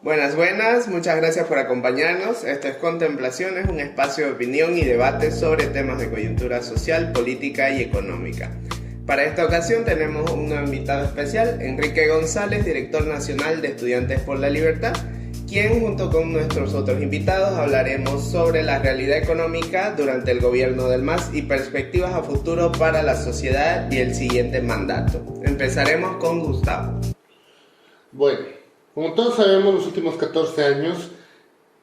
Buenas, buenas, muchas gracias por acompañarnos. Esto es Contemplaciones, un espacio de opinión y debate sobre temas de coyuntura social, política y económica. Para esta ocasión tenemos un invitado especial, Enrique González, director nacional de Estudiantes por la Libertad, quien junto con nuestros otros invitados hablaremos sobre la realidad económica durante el gobierno del MAS y perspectivas a futuro para la sociedad y el siguiente mandato. Empezaremos con Gustavo. Bueno, como todos sabemos, los últimos 14 años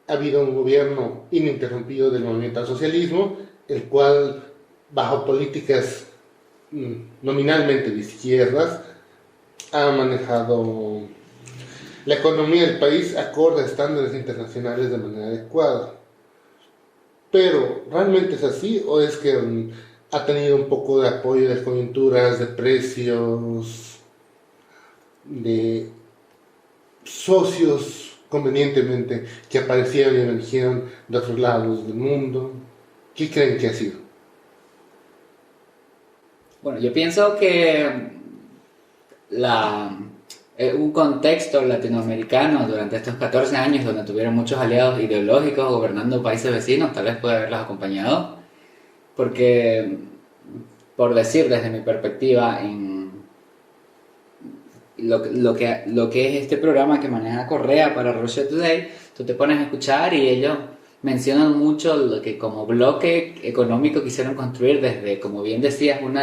ha habido un gobierno ininterrumpido del movimiento al socialismo, el cual, bajo políticas nominalmente de izquierdas, ha manejado la economía del país acorde a estándares internacionales de manera adecuada. Pero, ¿realmente es así o es que ha tenido un poco de apoyo de coyunturas, de precios, de socios convenientemente que aparecieron y emergieron de otros lados del mundo? ¿Qué creen que ha sido? Bueno, yo pienso que un contexto latinoamericano durante estos 14 años donde tuvieron muchos aliados ideológicos gobernando países vecinos tal vez puede haberlos acompañado, porque, por decir desde mi perspectiva, en lo que es este programa que maneja Correa para Russia Today, tú te pones a escuchar y ellos mencionan mucho lo que como bloque económico quisieron construir desde, como bien decías, un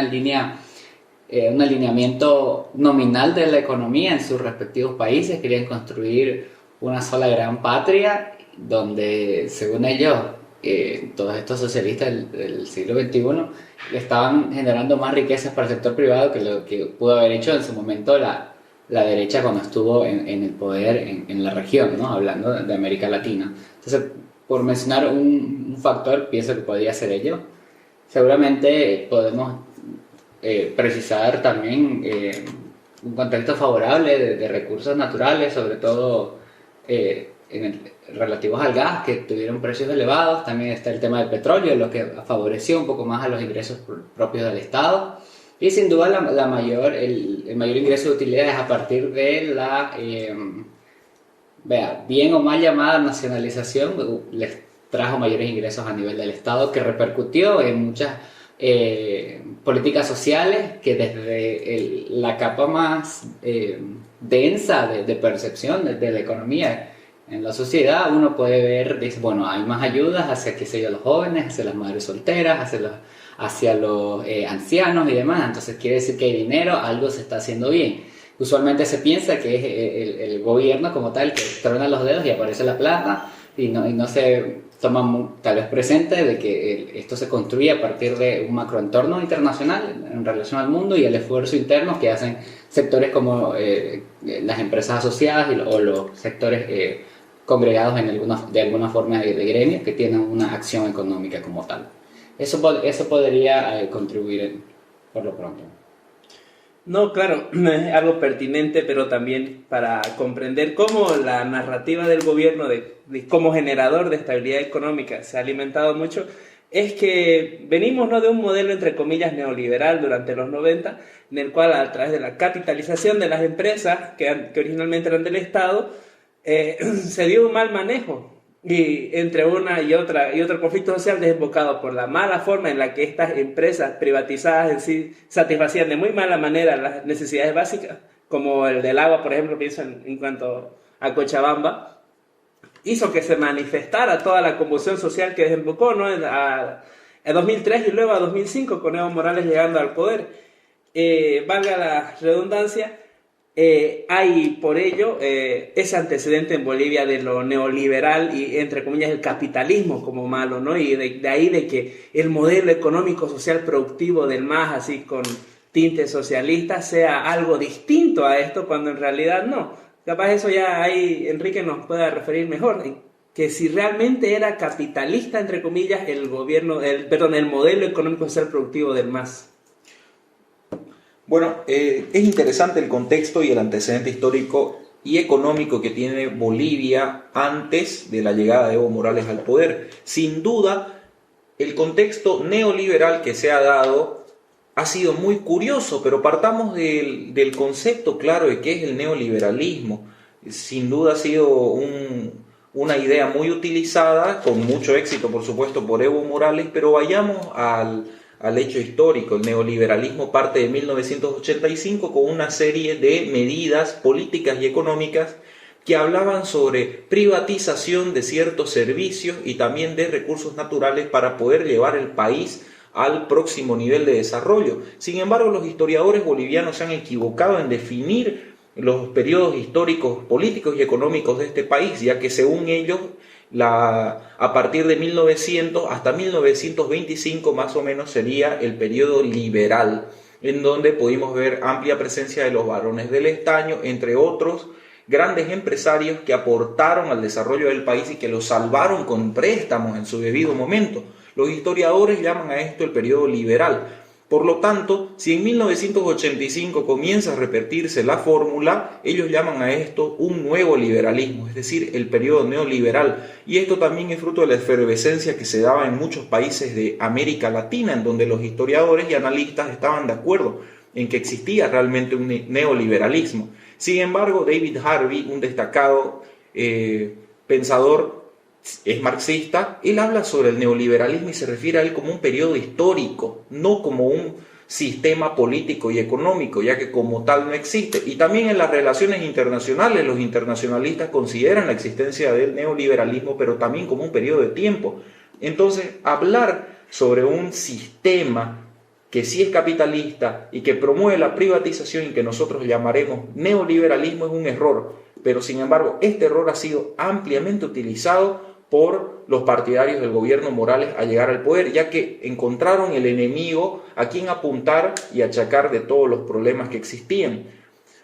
alineamiento nominal de la economía en sus respectivos países. Querían construir una sola gran patria donde, según ellos, todos estos socialistas del siglo XXI le estaban generando más riquezas para el sector privado que lo que pudo haber hecho en su momento la derecha cuando estuvo en el poder en la región, ¿no? Hablando de América Latina. Entonces, por mencionar un factor, pienso que podría ser ello. Seguramente podemos precisar también un contexto favorable de recursos naturales, sobre todo relativos al gas, que tuvieron precios elevados. También está el tema del petróleo, lo que favoreció un poco más a los ingresos propios del Estado. Y sin duda el mayor ingreso de utilidades a partir de la bien o mal llamada nacionalización les trajo mayores ingresos a nivel del Estado, que repercutió en muchas políticas sociales que desde la capa más densa de percepción de la economía en la sociedad uno puede ver, dice, bueno, hay más ayudas hacia, qué sé yo, los jóvenes, hacia las madres solteras, hacia los ancianos y demás. Entonces quiere decir que hay dinero, algo se está haciendo bien. Usualmente se piensa que es el gobierno como tal que truena los dedos y aparece la plata y no se toma tal vez presente de que esto se construye a partir de un macroentorno internacional en relación al mundo y el esfuerzo interno que hacen sectores como las empresas asociadas o los sectores congregados de alguna forma de gremios que tienen una acción económica como tal. Eso podría contribuir por lo pronto. No, claro, es algo pertinente, pero también para comprender cómo la narrativa del gobierno como generador de estabilidad económica se ha alimentado mucho, es que venimos, ¿no?, de un modelo entre comillas neoliberal durante los 90, en el cual a través de la capitalización de las empresas que originalmente eran del Estado, se dio un mal manejo. Y entre una y otro conflicto social desembocado por la mala forma en la que estas empresas privatizadas en sí satisfacían de muy mala manera las necesidades básicas, como el del agua, por ejemplo, pienso en cuanto a Cochabamba, hizo que se manifestara toda la convulsión social que desembocó, ¿no?, a 2003 y luego a 2005 con Evo Morales llegando al poder. Valga la redundancia, hay por ello ese antecedente en Bolivia de lo neoliberal y entre comillas el capitalismo como malo, ¿no? Y de ahí de que el modelo económico social productivo del MAS, así con tintes socialistas, sea algo distinto a esto, cuando en realidad no. Capaz eso ya ahí Enrique nos pueda referir mejor, que si realmente era capitalista entre comillas el modelo económico social productivo del MAS. Bueno, es interesante el contexto y el antecedente histórico y económico que tiene Bolivia antes de la llegada de Evo Morales al poder. Sin duda, el contexto neoliberal que se ha dado ha sido muy curioso, pero partamos del concepto claro de qué es el neoliberalismo. sin duda ha sido una idea muy utilizada, con mucho éxito por supuesto por Evo Morales, pero vayamos al hecho histórico. El neoliberalismo parte de 1985 con una serie de medidas políticas y económicas que hablaban sobre privatización de ciertos servicios y también de recursos naturales para poder llevar el país al próximo nivel de desarrollo. Sin embargo, los historiadores bolivianos se han equivocado en definir los periodos históricos, políticos y económicos de este país, ya que según ellos, a partir de 1900 hasta 1925 más o menos sería el periodo liberal, en donde pudimos ver amplia presencia de los varones del estaño, entre otros grandes empresarios que aportaron al desarrollo del país y que lo salvaron con préstamos en su debido momento. Los historiadores llaman a esto el periodo liberal. Por lo tanto, si en 1985 comienza a repetirse la fórmula, ellos llaman a esto un nuevo liberalismo, es decir, el periodo neoliberal. Y esto también es fruto de la efervescencia que se daba en muchos países de América Latina, en donde los historiadores y analistas estaban de acuerdo en que existía realmente un neoliberalismo. Sin embargo, David Harvey, un destacado pensador, es marxista. Él habla sobre el neoliberalismo y se refiere a él como un periodo histórico, no como un sistema político y económico, ya que como tal no existe. Y también en las relaciones internacionales, los internacionalistas consideran la existencia del neoliberalismo, pero también como un periodo de tiempo. Entonces, hablar sobre un sistema que sí es capitalista y que promueve la privatización y que nosotros llamaremos neoliberalismo es un error, pero sin embargo este error ha sido ampliamente utilizado por los partidarios del gobierno Morales al llegar al poder, ya que encontraron el enemigo a quien apuntar y achacar de todos los problemas que existían.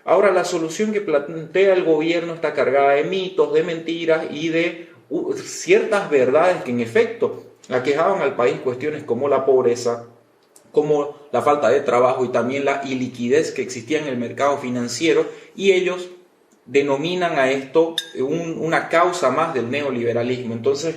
Ahora, la solución que plantea el gobierno está cargada de mitos, de mentiras y de ciertas verdades que en efecto aquejaban al país, cuestiones como la pobreza, como la falta de trabajo y también la iliquidez que existía en el mercado financiero, y ellos denominan a esto una causa más del neoliberalismo. Entonces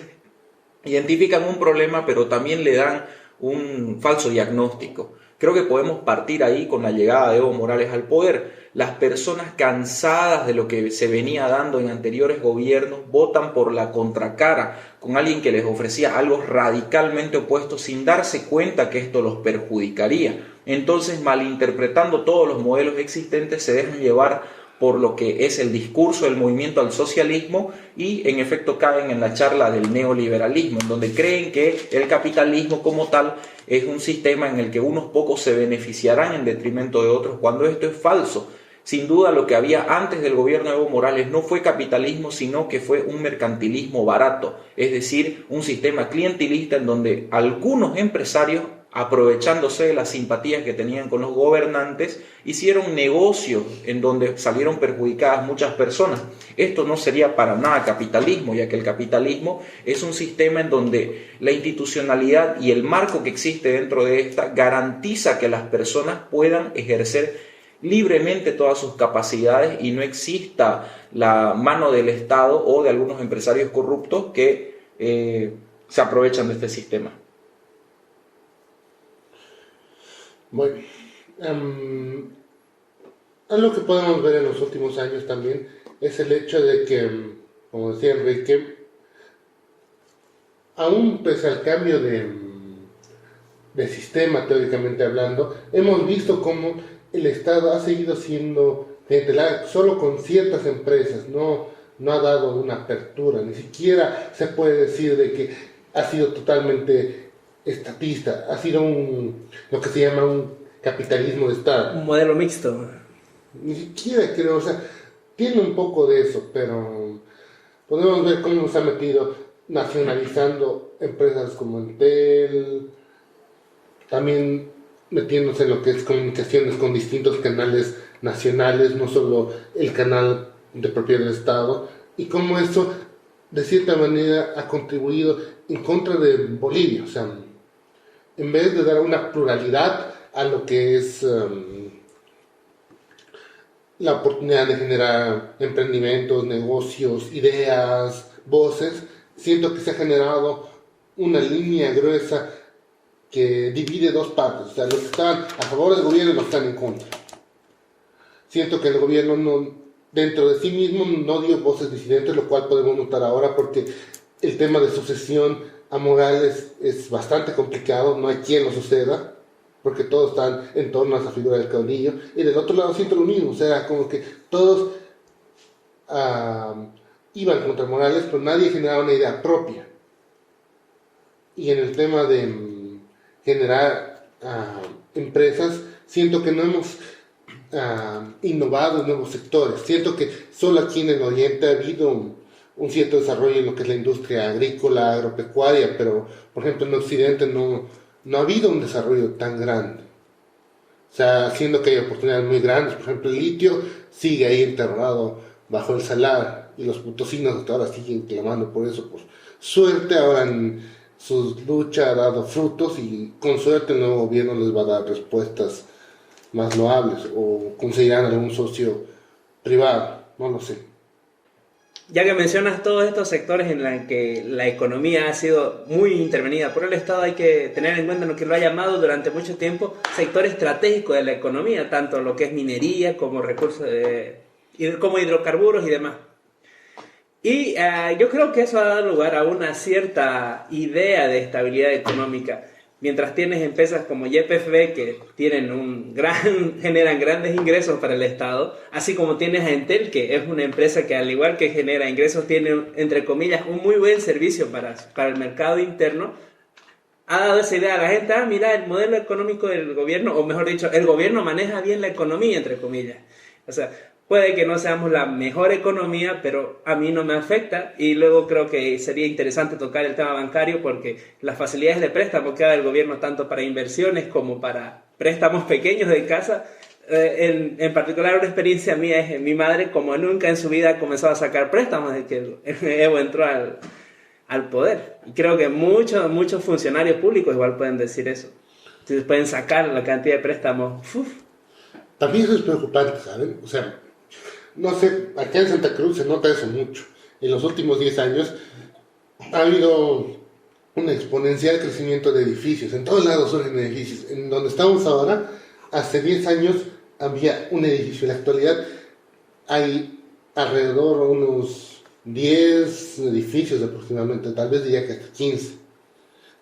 identifican un problema, pero también le dan un falso diagnóstico. Creo que podemos partir ahí con la llegada de Evo Morales al poder. Las personas cansadas de lo que se venía dando en anteriores gobiernos votan por la contracara, con alguien que les ofrecía algo radicalmente opuesto sin darse cuenta que esto los perjudicaría. Entonces, malinterpretando todos los modelos existentes, se dejan llevar por lo que es el discurso del movimiento al socialismo y en efecto caen en la charla del neoliberalismo, en donde creen que el capitalismo como tal es un sistema en el que unos pocos se beneficiarán en detrimento de otros, cuando esto es falso. Sin duda lo que había antes del gobierno de Evo Morales no fue capitalismo, sino que fue un mercantilismo barato, es decir, un sistema clientelista en donde algunos empresarios, aprovechándose de las simpatías que tenían con los gobernantes, hicieron negocios en donde salieron perjudicadas muchas personas. Esto no sería para nada capitalismo, ya que el capitalismo es un sistema en donde la institucionalidad y el marco que existe dentro de esta garantiza que las personas puedan ejercer libremente todas sus capacidades y no exista la mano del Estado o de algunos empresarios corruptos que se aprovechan de este sistema. Bueno, algo que podemos ver en los últimos años también es el hecho de que, como decía Enrique, aún pese al cambio de sistema, teóricamente hablando, hemos visto cómo el Estado ha seguido siendo clientelar solo con ciertas empresas, no ha dado una apertura, ni siquiera se puede decir de que ha sido totalmente estatista, ha sido lo que se llama un capitalismo de Estado. Un modelo mixto. Ni siquiera creo, o sea, tiene un poco de eso, pero podemos ver cómo nos ha metido nacionalizando empresas como Entel, también metiéndose en lo que es comunicaciones con distintos canales nacionales, no solo el canal de propiedad del Estado, y cómo eso de cierta manera ha contribuido en contra de Bolivia, o sea, en vez de dar una pluralidad a lo que es la oportunidad de generar emprendimientos, negocios, ideas, voces, siento que se ha generado una línea gruesa que divide dos partes, o sea, los que están a favor del gobierno y los que están en contra. Siento que el gobierno dentro de sí mismo no dio voces disidentes, lo cual podemos notar ahora porque el tema de sucesión a Morales es bastante complicado, no hay quien lo suceda, porque todos están en torno a esa figura del caudillo, y del otro lado siento lo mismo, o sea, como que todos iban contra Morales, pero nadie generaba una idea propia. Y en el tema de generar empresas, siento que no hemos innovado en nuevos sectores. Siento que solo aquí en el Oriente ha habido un cierto desarrollo en lo que es la industria agrícola, agropecuaria, pero por ejemplo en Occidente no ha habido un desarrollo tan grande. O sea, siendo que hay oportunidades muy grandes, por ejemplo el litio sigue ahí enterrado bajo el salar y los potosinos hasta ahora siguen clamando por eso. Por suerte ahora en su lucha ha dado frutos y con suerte el nuevo gobierno les va a dar respuestas más loables o conseguirán algún socio privado, no lo sé. Ya que mencionas todos estos sectores en los que la economía ha sido muy intervenida por el Estado, hay que tener en cuenta lo que lo ha llamado durante mucho tiempo sector estratégico de la economía, tanto lo que es minería como recursos como hidrocarburos y demás. Y yo creo que eso ha dado lugar a una cierta idea de estabilidad económica. Mientras tienes empresas como YPF que generan grandes ingresos para el Estado, así como tienes a Entel, que es una empresa que al igual que genera ingresos, tiene, entre comillas, un muy buen servicio para el mercado interno, ha dado esa idea a la gente, mira, el modelo económico del gobierno, o mejor dicho, el gobierno maneja bien la economía, entre comillas. O sea, puede que no seamos la mejor economía, pero a mí no me afecta. Y luego creo que sería interesante tocar el tema bancario porque las facilidades de préstamo que da el gobierno tanto para inversiones como para préstamos pequeños de casa. En particular una experiencia mía es mi madre, como nunca en su vida ha comenzado a sacar préstamos desde que Evo entró al poder. Y creo que muchos funcionarios públicos igual pueden decir eso. Entonces pueden sacar la cantidad de préstamos. También eso es preocupante, ¿saben? O sea, no sé, acá en Santa Cruz se nota eso mucho. En los últimos 10 años ha habido un exponencial crecimiento de edificios. En todos lados surgen edificios. En donde estamos ahora, hace 10 años había un edificio. En la actualidad hay alrededor de unos 10 edificios aproximadamente, tal vez diría que hasta 15.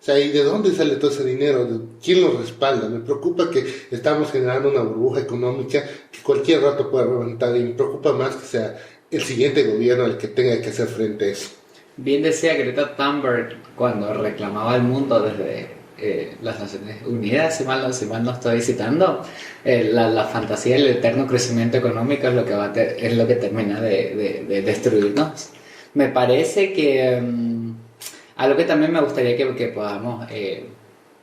O sea, ¿y de dónde sale todo ese dinero? ¿Quién lo respalda? Me preocupa que estamos generando una burbuja económica que cualquier rato puede reventar y me preocupa más que sea el siguiente gobierno el que tenga que hacer frente a eso. Bien decía Greta Thunberg cuando reclamaba al mundo desde las Naciones Unidas, si mal no estoy citando, la fantasía del eterno crecimiento económico es lo que termina de destruirnos. Me parece que algo que también me gustaría que podamos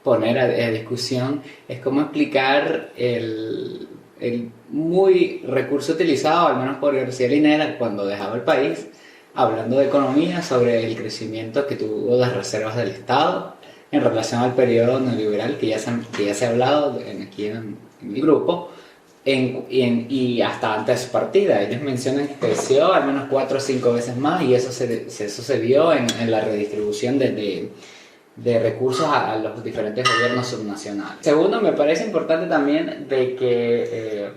poner a discusión es cómo explicar el muy recurso utilizado, al menos por García Linera, cuando dejaba el país, hablando de economía, sobre el crecimiento que tuvo las reservas del Estado en relación al periodo neoliberal que ya se ha hablado aquí en mi grupo, y hasta antes de su partida. Ellos mencionan que creció al menos 4 o 5 veces más y eso se vio en la redistribución de recursos a los diferentes gobiernos subnacionales. Segundo, me parece importante también de que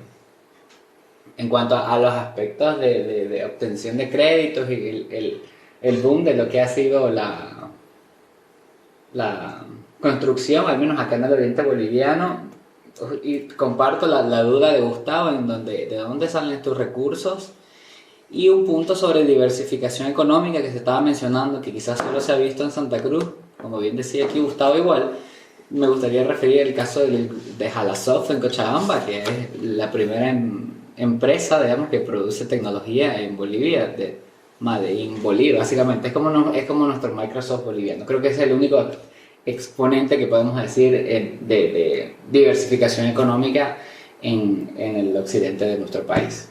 en cuanto a los aspectos de obtención de créditos y el boom de lo que ha sido la construcción, al menos acá en el oriente boliviano, y comparto la duda de Gustavo de dónde salen estos recursos, y un punto sobre diversificación económica que se estaba mencionando, que quizás solo se ha visto en Santa Cruz, como bien decía aquí Gustavo igual. Me gustaría referir el caso de Jalasoft en Cochabamba, que es la primera empresa, digamos, que produce tecnología en Bolivia, Made in Bolivia, básicamente. Es como nuestro Microsoft boliviano. Creo que es el único exponente que podemos decir de diversificación económica en el occidente de nuestro país.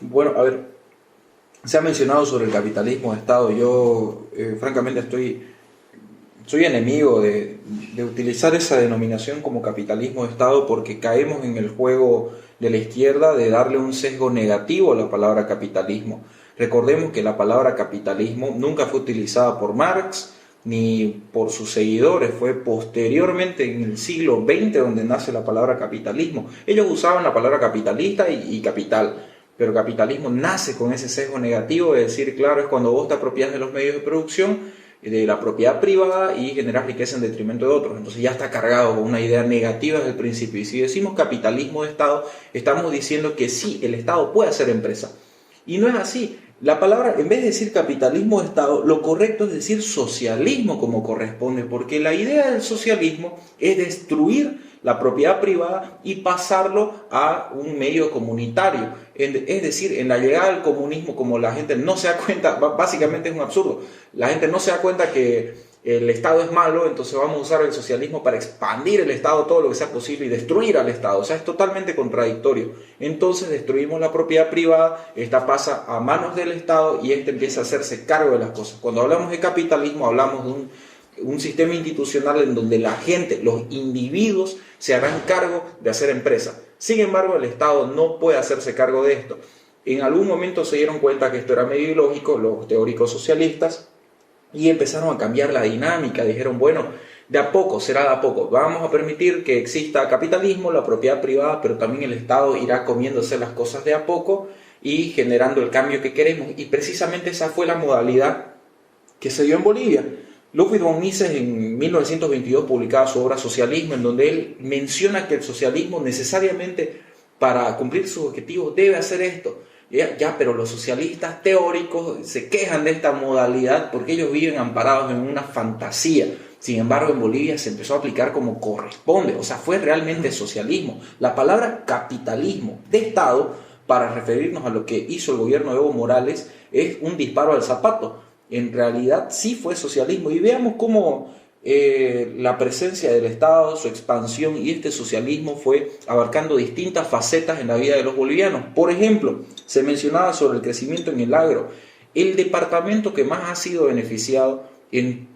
Bueno, a ver, se ha mencionado sobre el capitalismo de Estado. Yo, francamente, soy enemigo de utilizar esa denominación como capitalismo de Estado porque caemos en el juego de la izquierda de darle un sesgo negativo a la palabra capitalismo. Recordemos que la palabra capitalismo nunca fue utilizada por Marx ni por sus seguidores, fue posteriormente en el siglo XX donde nace la palabra capitalismo. Ellos usaban la palabra capitalista y capital, pero el capitalismo nace con ese sesgo negativo de decir, claro, es cuando vos te apropias de los medios de producción, de la propiedad privada y generas riqueza en detrimento de otros. Entonces ya está cargado con una idea negativa desde el principio. Y si decimos capitalismo de Estado, estamos diciendo que sí, el Estado puede hacer empresa. Y no es así. La palabra, en vez de decir capitalismo de Estado, lo correcto es decir socialismo como corresponde, porque la idea del socialismo es destruir la propiedad privada y pasarlo a un medio comunitario. Es decir, en la llegada del comunismo, como la gente no se da cuenta, básicamente es un absurdo, la gente no se da cuenta que el Estado es malo, entonces vamos a usar el socialismo para expandir el Estado todo lo que sea posible y destruir al Estado. O sea, es totalmente contradictorio. Entonces destruimos la propiedad privada, esta pasa a manos del Estado y este empieza a hacerse cargo de las cosas. Cuando hablamos de capitalismo, hablamos de un sistema institucional en donde la gente, los individuos, se harán cargo de hacer empresa. Sin embargo, el Estado no puede hacerse cargo de esto. En algún momento se dieron cuenta que esto era medio ilógico, los teóricos socialistas, y empezaron a cambiar la dinámica. Dijeron, bueno, de a poco, será de a poco. Vamos a permitir que exista capitalismo, la propiedad privada, pero también el Estado irá comiéndose las cosas de a poco y generando el cambio que queremos. Y precisamente esa fue la modalidad que se dio en Bolivia. Ludwig von Mises en 1922 publicaba su obra Socialismo, en donde él menciona que el socialismo necesariamente para cumplir sus objetivos debe hacer esto. Pero los socialistas teóricos se quejan de esta modalidad porque ellos viven amparados en una fantasía. Sin embargo, en Bolivia se empezó a aplicar como corresponde, o sea, fue realmente socialismo. La palabra capitalismo de Estado, para referirnos a lo que hizo el gobierno de Evo Morales, es un disparo al zapato. En realidad sí fue socialismo, y veamos cómo la presencia del Estado, su expansión y este socialismo fue abarcando distintas facetas en la vida de los bolivianos. Por ejemplo, se mencionaba sobre el crecimiento en el agro. El departamento que más ha sido beneficiado en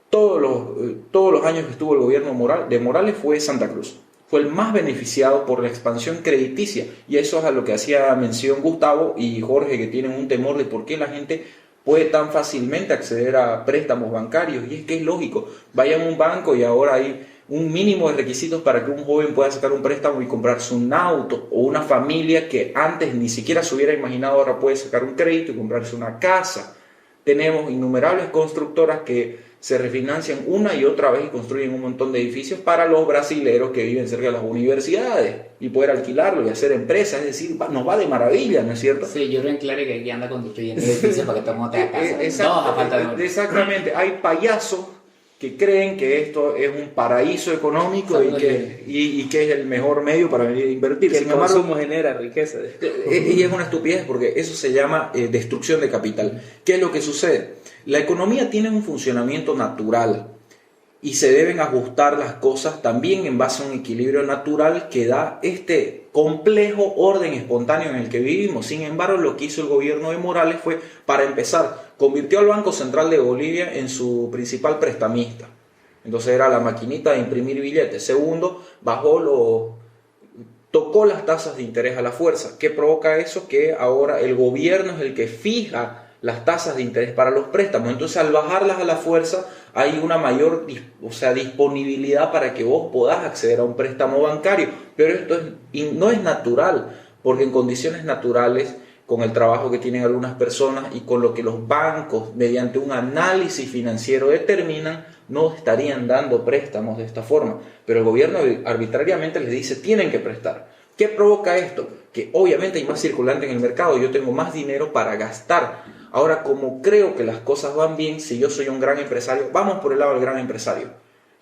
todos los años que estuvo el gobierno de Morales fue Santa Cruz. Fue el más beneficiado por la expansión crediticia, y eso es a lo que hacía mención Gustavo y Jorge, que tienen un temor de por qué la gente puede tan fácilmente acceder a préstamos bancarios. Y es que es lógico, vayan a un banco y ahora hay un mínimo de requisitos para que un joven pueda sacar un préstamo y comprarse un auto, o una familia que antes ni siquiera se hubiera imaginado ahora puede sacar un crédito y comprarse una casa. Tenemos innumerables constructoras que se refinancian una y otra vez y construyen un montón de edificios para los brasileros que viven cerca de las universidades y poder alquilarlo y hacer empresas. Es decir, nos va de maravilla, ¿no es cierto? Sí, yo creo en Clary que aquí anda construyendo edificios para que todo el mundo tenga casa. No, a falta de... Exactamente, hay payasos que creen que esto es un paraíso económico y que es el mejor medio para venir a invertir. Que el consumo genera riqueza. Y es una estupidez, porque eso se llama destrucción de capital. ¿Qué es lo que sucede? La economía tiene un funcionamiento natural y se deben ajustar las cosas también en base a un equilibrio natural que da este complejo orden espontáneo en el que vivimos. Sin embargo, lo que hizo el gobierno de Morales fue, para empezar, convirtió al Banco Central de Bolivia en su principal prestamista. Entonces era la maquinita de imprimir billetes. Segundo, tocó las tasas de interés a la fuerza. ¿Qué provoca eso? Que ahora el gobierno es el que fija las tasas de interés para los préstamos. Entonces, al bajarlas a la fuerza, hay una mayor disponibilidad para que vos podás acceder a un préstamo bancario. Pero esto no es natural, porque en condiciones naturales, con el trabajo que tienen algunas personas y con lo que los bancos, mediante un análisis financiero, determinan, no estarían dando préstamos de esta forma. Pero el gobierno arbitrariamente les dice, tienen que prestar. ¿Qué provoca esto? Que obviamente hay más circulante en el mercado, yo tengo más dinero para gastar. Ahora, como creo que las cosas van bien, si yo soy un gran empresario, vamos por el lado del gran empresario.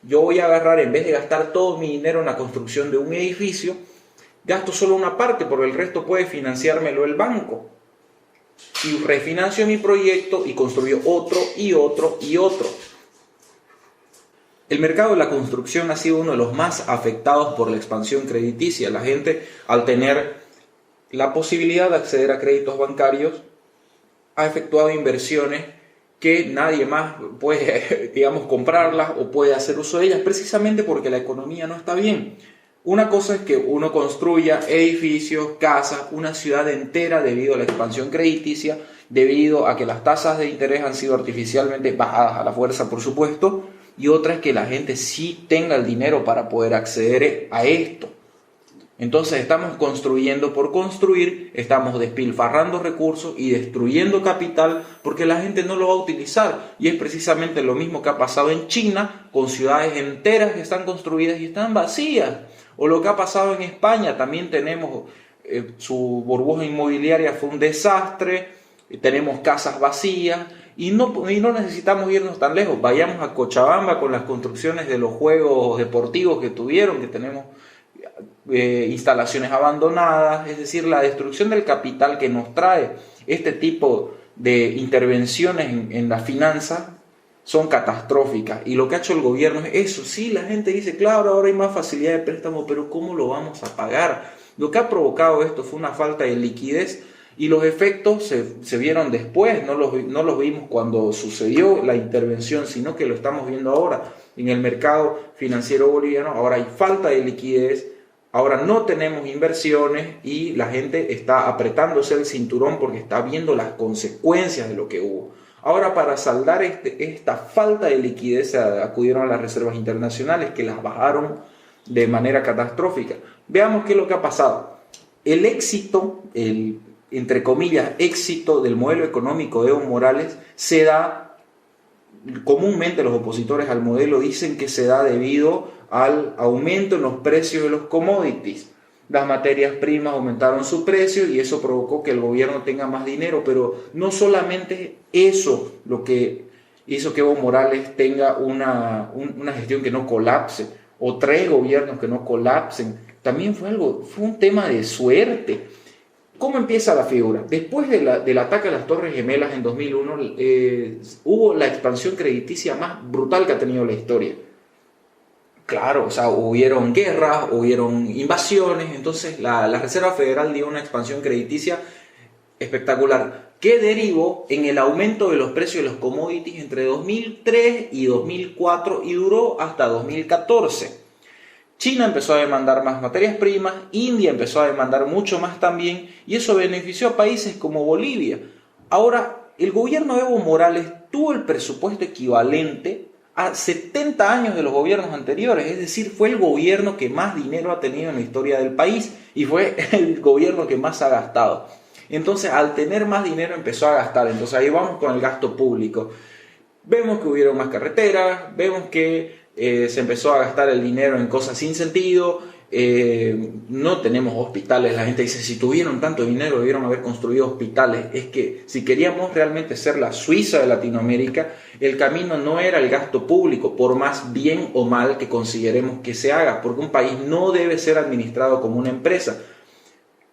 Yo voy a agarrar, en vez de gastar todo mi dinero en la construcción de un edificio, gasto solo una parte, porque el resto puede financiármelo el banco. Y refinancio mi proyecto y construyo otro y otro y otro. El mercado de la construcción ha sido uno de los más afectados por la expansión crediticia. La gente, al tener la posibilidad de acceder a créditos bancarios, ha efectuado inversiones que nadie más puede, comprarlas o puede hacer uso de ellas, precisamente porque la economía no está bien. Una cosa es que uno construya edificios, casas, una ciudad entera debido a la expansión crediticia, debido a que las tasas de interés han sido artificialmente bajadas a la fuerza, por supuesto, y otra es que la gente sí tenga el dinero para poder acceder a esto. Entonces estamos construyendo por construir, estamos despilfarrando recursos y destruyendo capital porque la gente no lo va a utilizar. Y es precisamente lo mismo que ha pasado en China, con ciudades enteras que están construidas y están vacías. O lo que ha pasado en España, también tenemos su burbuja inmobiliaria fue un desastre, tenemos casas vacías y no necesitamos irnos tan lejos. Vayamos a Cochabamba con las construcciones de los juegos deportivos que tuvieron, que tenemos instalaciones abandonadas, es decir, la destrucción del capital que nos trae este tipo de intervenciones en la finanza son catastróficas. Y lo que ha hecho el gobierno es eso. Sí, la gente dice, claro, ahora hay más facilidad de préstamo, pero ¿cómo lo vamos a pagar? Lo que ha provocado esto fue una falta de liquidez y los efectos se vieron después, no los vimos cuando sucedió la intervención, sino que lo estamos viendo ahora en el mercado financiero boliviano. Ahora hay falta de liquidez, ahora no tenemos inversiones y la gente está apretándose el cinturón porque está viendo las consecuencias de lo que hubo. Ahora, para saldar esta falta de liquidez, acudieron a las reservas internacionales que las bajaron de manera catastrófica. Veamos qué es lo que ha pasado. El éxito, entre comillas, éxito del modelo económico de Evo Morales se da, comúnmente los opositores al modelo dicen que se da debido al aumento en los precios de los commodities. Las materias primas aumentaron su precio y eso provocó que el gobierno tenga más dinero, pero no solamente eso lo que hizo que Evo Morales tenga una gestión que no colapse, o 3 gobiernos que no colapsen, también fue un tema de suerte. ¿Cómo empieza la figura? Después del ataque a las Torres Gemelas en 2001, hubo la expansión crediticia más brutal que ha tenido la historia. Claro, o sea, hubieron guerras, hubieron invasiones, entonces la Reserva Federal dio una expansión crediticia espectacular, que derivó en el aumento de los precios de los commodities entre 2003 y 2004 y duró hasta 2014. China empezó a demandar más materias primas, India empezó a demandar mucho más también, y eso benefició a países como Bolivia. Ahora, el gobierno de Evo Morales tuvo el presupuesto equivalente a 70 años de los gobiernos anteriores, es decir, fue el gobierno que más dinero ha tenido en la historia del país y fue el gobierno que más ha gastado. Entonces, al tener más dinero empezó a gastar, entonces ahí vamos con el gasto público. Vemos que hubieron más carreteras, vemos que se empezó a gastar el dinero en cosas sin sentido, no tenemos hospitales. La gente dice, si tuvieron tanto dinero debieron haber construido hospitales. Es que si queríamos realmente ser la Suiza de Latinoamérica, el camino no era el gasto público, por más bien o mal que consideremos que se haga, porque un país no debe ser administrado como una empresa.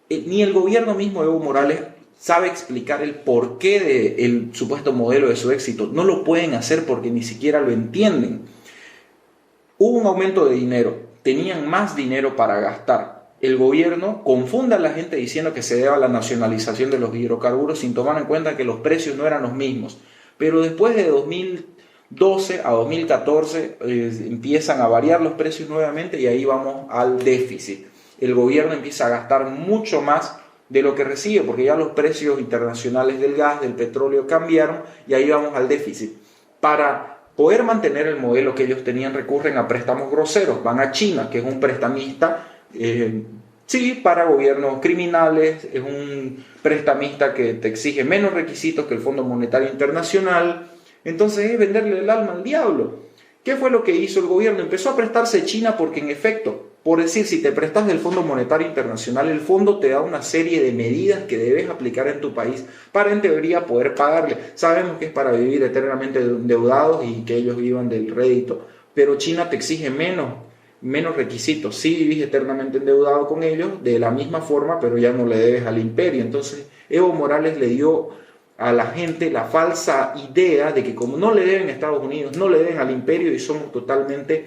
Ni el gobierno mismo de Evo Morales sabe explicar el porqué del supuesto modelo de su éxito. No lo pueden hacer porque ni siquiera lo entienden. Hubo un aumento de dinero, tenían más dinero para gastar. El gobierno confunde a la gente diciendo que se debe a la nacionalización de los hidrocarburos sin tomar en cuenta que los precios no eran los mismos. Pero después de 2012 a 2014 empiezan a variar los precios nuevamente y ahí vamos al déficit. El gobierno empieza a gastar mucho más de lo que recibe porque ya los precios internacionales del gas, del petróleo cambiaron y ahí vamos al déficit. Para poder mantener el modelo que ellos tenían, recurren a préstamos groseros. Van a China, que es un prestamista, para gobiernos criminales, es un prestamista que te exige menos requisitos que el Fondo Monetario Internacional. Entonces es venderle el alma al diablo. ¿Qué fue lo que hizo el gobierno? Empezó a prestarse China porque, en efecto, por decir, si te prestas del Fondo Monetario Internacional, el fondo te da una serie de medidas que debes aplicar en tu país para, en teoría, poder pagarle. Sabemos que es para vivir eternamente endeudados y que ellos vivan del rédito, pero China te exige menos requisitos. Sí vivís eternamente endeudado con ellos, de la misma forma, pero ya no le debes al imperio. Entonces, Evo Morales le dio a la gente la falsa idea de que como no le deben a Estados Unidos, no le deben al imperio y somos totalmente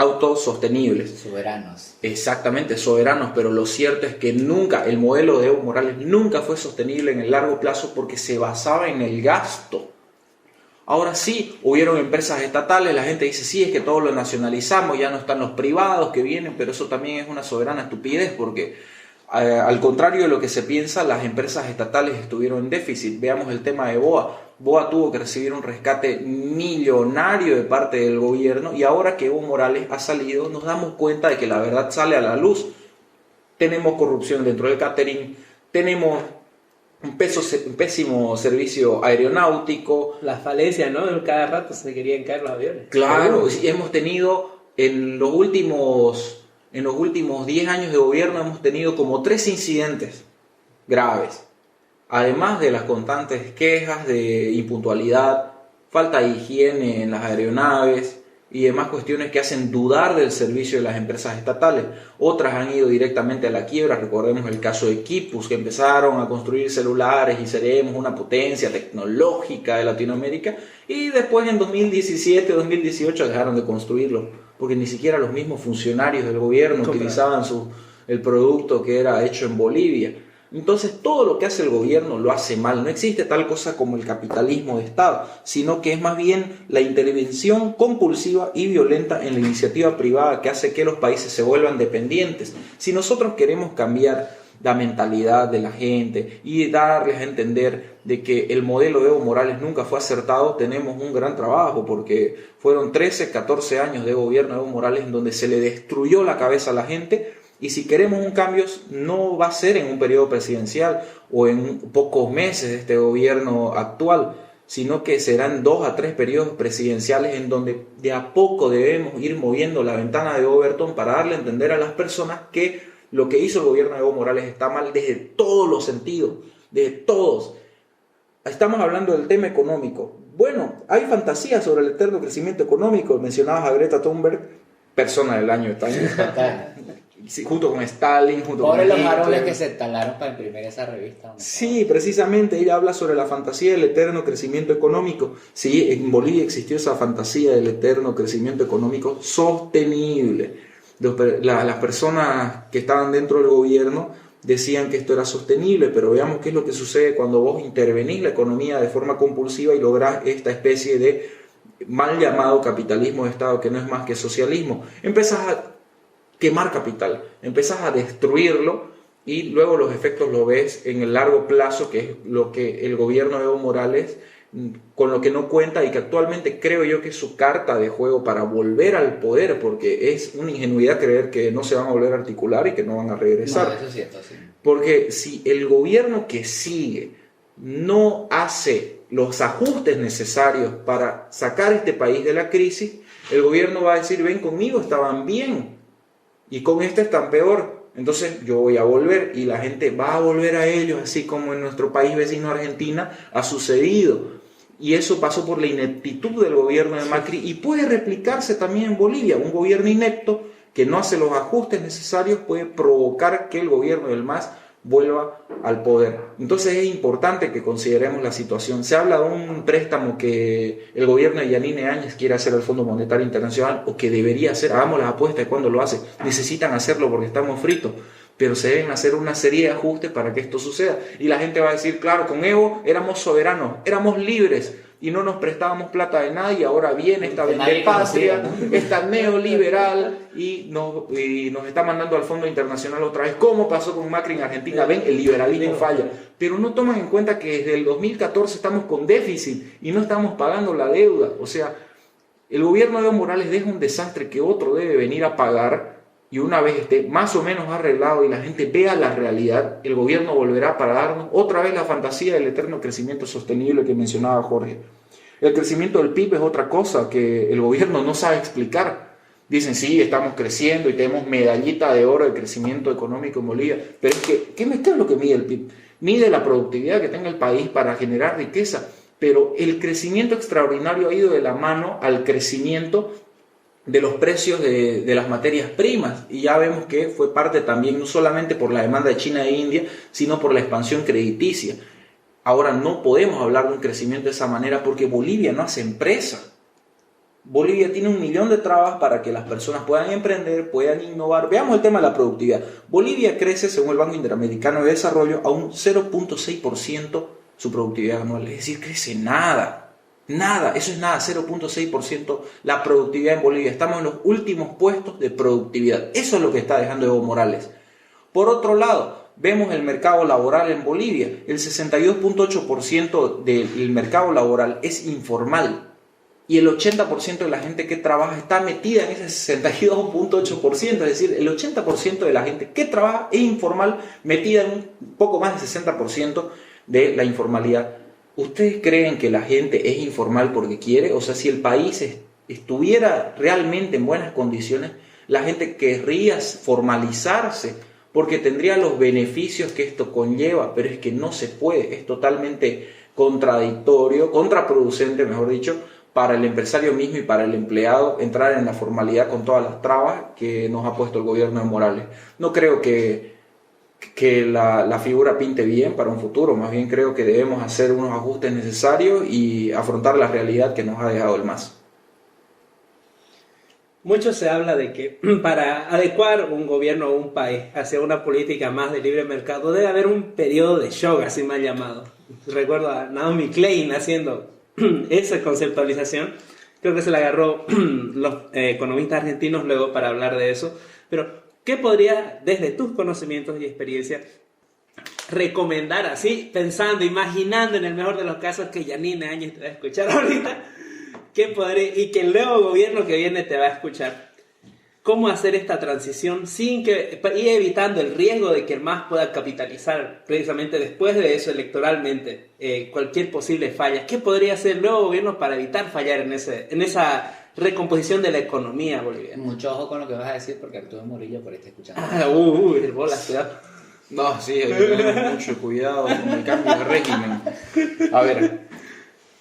autosostenibles. Soberanos. Exactamente, soberanos, pero lo cierto es que nunca, el modelo de Evo Morales nunca fue sostenible en el largo plazo porque se basaba en el gasto. Ahora sí, hubieron empresas estatales, la gente dice, sí, es que todo lo nacionalizamos, ya no están los privados que vienen, pero eso también es una soberana estupidez porque al contrario de lo que se piensa, las empresas estatales estuvieron en déficit. Veamos el tema de BOA. BOA tuvo que recibir un rescate millonario de parte del gobierno y ahora que Evo Morales ha salido nos damos cuenta de que la verdad sale a la luz. tenemos corrupción dentro del catering, tenemos un pésimo servicio aeronáutico. La falencia, ¿no? Cada rato se querían caer los aviones. Claro, sí, hemos tenido en los últimos 10 años de gobierno hemos tenido como 3 incidentes graves. Además de las constantes quejas de impuntualidad, falta de higiene en las aeronaves y demás cuestiones que hacen dudar del servicio de las empresas estatales. Otras han ido directamente a la quiebra. Recordemos el caso de Quipus, que empezaron a construir celulares y seremos una potencia tecnológica de Latinoamérica, y después en 2017, 2018 dejaron de construirlo, porque ni siquiera los mismos funcionarios del gobierno utilizaban el producto que era hecho en Bolivia. Entonces todo lo que hace el gobierno lo hace mal. No existe tal cosa como el capitalismo de Estado, sino que es más bien la intervención compulsiva y violenta en la iniciativa privada que hace que los países se vuelvan dependientes. Si nosotros queremos cambiar la mentalidad de la gente y darles a entender de que el modelo de Evo Morales nunca fue acertado, tenemos un gran trabajo, porque fueron 13, 14 años de gobierno de Evo Morales en donde se le destruyó la cabeza a la gente. Y si queremos un cambio, no va a ser en un periodo presidencial o en pocos meses de este gobierno actual, sino que serán 2 a 3 periodos presidenciales en donde de a poco debemos ir moviendo la ventana de Overton para darle a entender a las personas que lo que hizo el gobierno de Evo Morales está mal desde todos los sentidos, desde todos. Estamos hablando del tema económico. Bueno, hay fantasías sobre el eterno crecimiento económico. Mencionabas a Greta Thunberg, persona del año, junto con Stalin, junto con los varones que se talaron para imprimir esa revista. Sí, precisamente ella habla sobre la fantasía del eterno crecimiento económico. Sí, en Bolivia existió esa fantasía del eterno crecimiento económico sostenible. Las personas que estaban dentro del gobierno decían que esto era sostenible, pero veamos qué es lo que sucede cuando vos intervenís la economía de forma compulsiva y lográs esta especie de mal llamado capitalismo de Estado, que no es más que socialismo. Empezás a quemar capital, empezás a destruirlo y luego los efectos lo ves en el largo plazo, que es lo que el gobierno de Evo Morales, con lo que no cuenta y que actualmente creo yo que es su carta de juego para volver al poder, porque es una ingenuidad creer que no se van a volver a articular y que no van a regresar. No, eso es cierto, sí. Porque si el gobierno que sigue no hace los ajustes necesarios para sacar este país de la crisis, el gobierno va a decir, ven conmigo, estaban bien, y con este están peor, entonces yo voy a volver, y la gente va a volver a ellos, así como en nuestro país vecino Argentina ha sucedido. Y eso pasó por la ineptitud del gobierno de Macri y puede replicarse también en Bolivia. Un gobierno inepto que no hace los ajustes necesarios puede provocar que el gobierno del MAS vuelva al poder. Entonces es importante que consideremos la situación. Se habla de un préstamo que el gobierno de Yanine Áñez quiere hacer al Fondo Monetario Internacional, o que debería hacer. Hagamos las apuestas de cuándo lo hace. Necesitan hacerlo porque estamos fritos, pero se deben hacer una serie de ajustes para que esto suceda. Y la gente va a decir, claro, con Evo éramos soberanos, éramos libres y no nos prestábamos plata de nadie, ahora viene esta vendepatria, esta neoliberal y nos está mandando al Fondo Internacional otra vez, como pasó con Macri en Argentina. Ven, el liberalismo falla, pero no toman en cuenta que desde el 2014 estamos con déficit y no estamos pagando la deuda. O sea, el gobierno de Evo Morales deja un desastre que otro debe venir a pagar, y una vez esté más o menos arreglado y la gente vea la realidad, el gobierno volverá para darnos otra vez la fantasía del eterno crecimiento sostenible que mencionaba Jorge. El crecimiento del PIB es otra cosa que el gobierno no sabe explicar. Dicen, sí, estamos creciendo y tenemos medallita de oro de crecimiento económico en Bolivia, pero es que, ¿qué es lo que mide el PIB? Mide la productividad que tenga el país para generar riqueza, pero el crecimiento extraordinario ha ido de la mano al crecimiento de los precios de las materias primas, y ya vemos que fue parte también no solamente por la demanda de China e India, sino por la expansión crediticia. Ahora no podemos hablar de un crecimiento de esa manera porque Bolivia no hace empresa. Bolivia tiene 1 millón de trabas para que las personas puedan emprender, puedan innovar. Veamos el tema de la productividad. Bolivia crece, según el Banco Interamericano de Desarrollo, a un 0.6% su productividad anual, es decir, crece nada. Nada, eso es nada, 0.6% la productividad en Bolivia. Estamos en los últimos puestos de productividad. Eso es lo que está dejando Evo Morales. Por otro lado, vemos el mercado laboral en Bolivia. El 62.8% del mercado laboral es informal. y el 80% de la gente que trabaja está metida en ese 62.8%, es decir, el 80% de la gente que trabaja es informal, metida en un poco más del 60% de la informalidad. ¿Ustedes creen que la gente es informal porque quiere? O sea, si el país estuviera realmente en buenas condiciones, la gente querría formalizarse porque tendría los beneficios que esto conlleva, pero es que no se puede, es totalmente contradictorio, contraproducente, mejor dicho, para el empresario mismo y para el empleado entrar en la formalidad con todas las trabas que nos ha puesto el gobierno de Morales. No creo que la figura pinte bien para un futuro, más bien creo que debemos hacer unos ajustes necesarios y afrontar la realidad que nos ha dejado el MAS. Mucho se habla de que para adecuar un gobierno o un país hacia una política más de libre mercado debe haber un periodo de shock, así mal llamado. Recuerdo a Naomi Klein haciendo esa conceptualización. Creo que se la agarró los economistas argentinos luego para hablar de eso. Pero, ¿qué podría, desde tus conocimientos y experiencia, recomendar así, pensando, imaginando en el mejor de los casos que Yanine Áñez te va a escuchar ahorita? Y que el nuevo gobierno que viene te va a escuchar. ¿Cómo hacer esta transición y evitando el riesgo de que el MAS pueda capitalizar precisamente después de eso electoralmente cualquier posible falla? ¿Qué podría hacer el nuevo gobierno para evitar fallar en esa recomposición de la economía boliviana? Mucho ojo con lo que vas a decir porque Arturo Murillo por ahí está escuchando. El bola, cuidado. No, sí, hay que tener mucho cuidado con el cambio de régimen. A ver,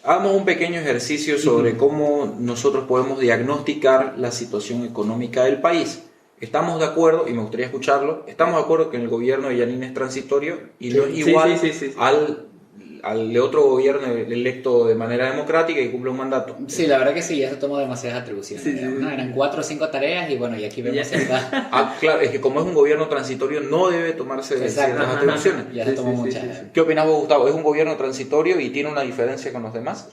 hagamos un pequeño ejercicio sobre cómo nosotros podemos diagnosticar la situación económica del país. Estamos de acuerdo, y me gustaría escucharlo, estamos de acuerdo que el gobierno de Yanine es transitorio y no es igual al de otro gobierno electo de manera democrática y cumple un mandato. Sí, la verdad que sí, ya se tomó demasiadas atribuciones. ¿No? Eran 4 o 5 tareas y bueno, y aquí vemos claro, es que como es un gobierno transitorio no debe tomarse ciertas atribuciones. Ya se tomó muchas. ¿Qué opinas vos, Gustavo? ¿Es un gobierno transitorio y tiene una diferencia con los demás?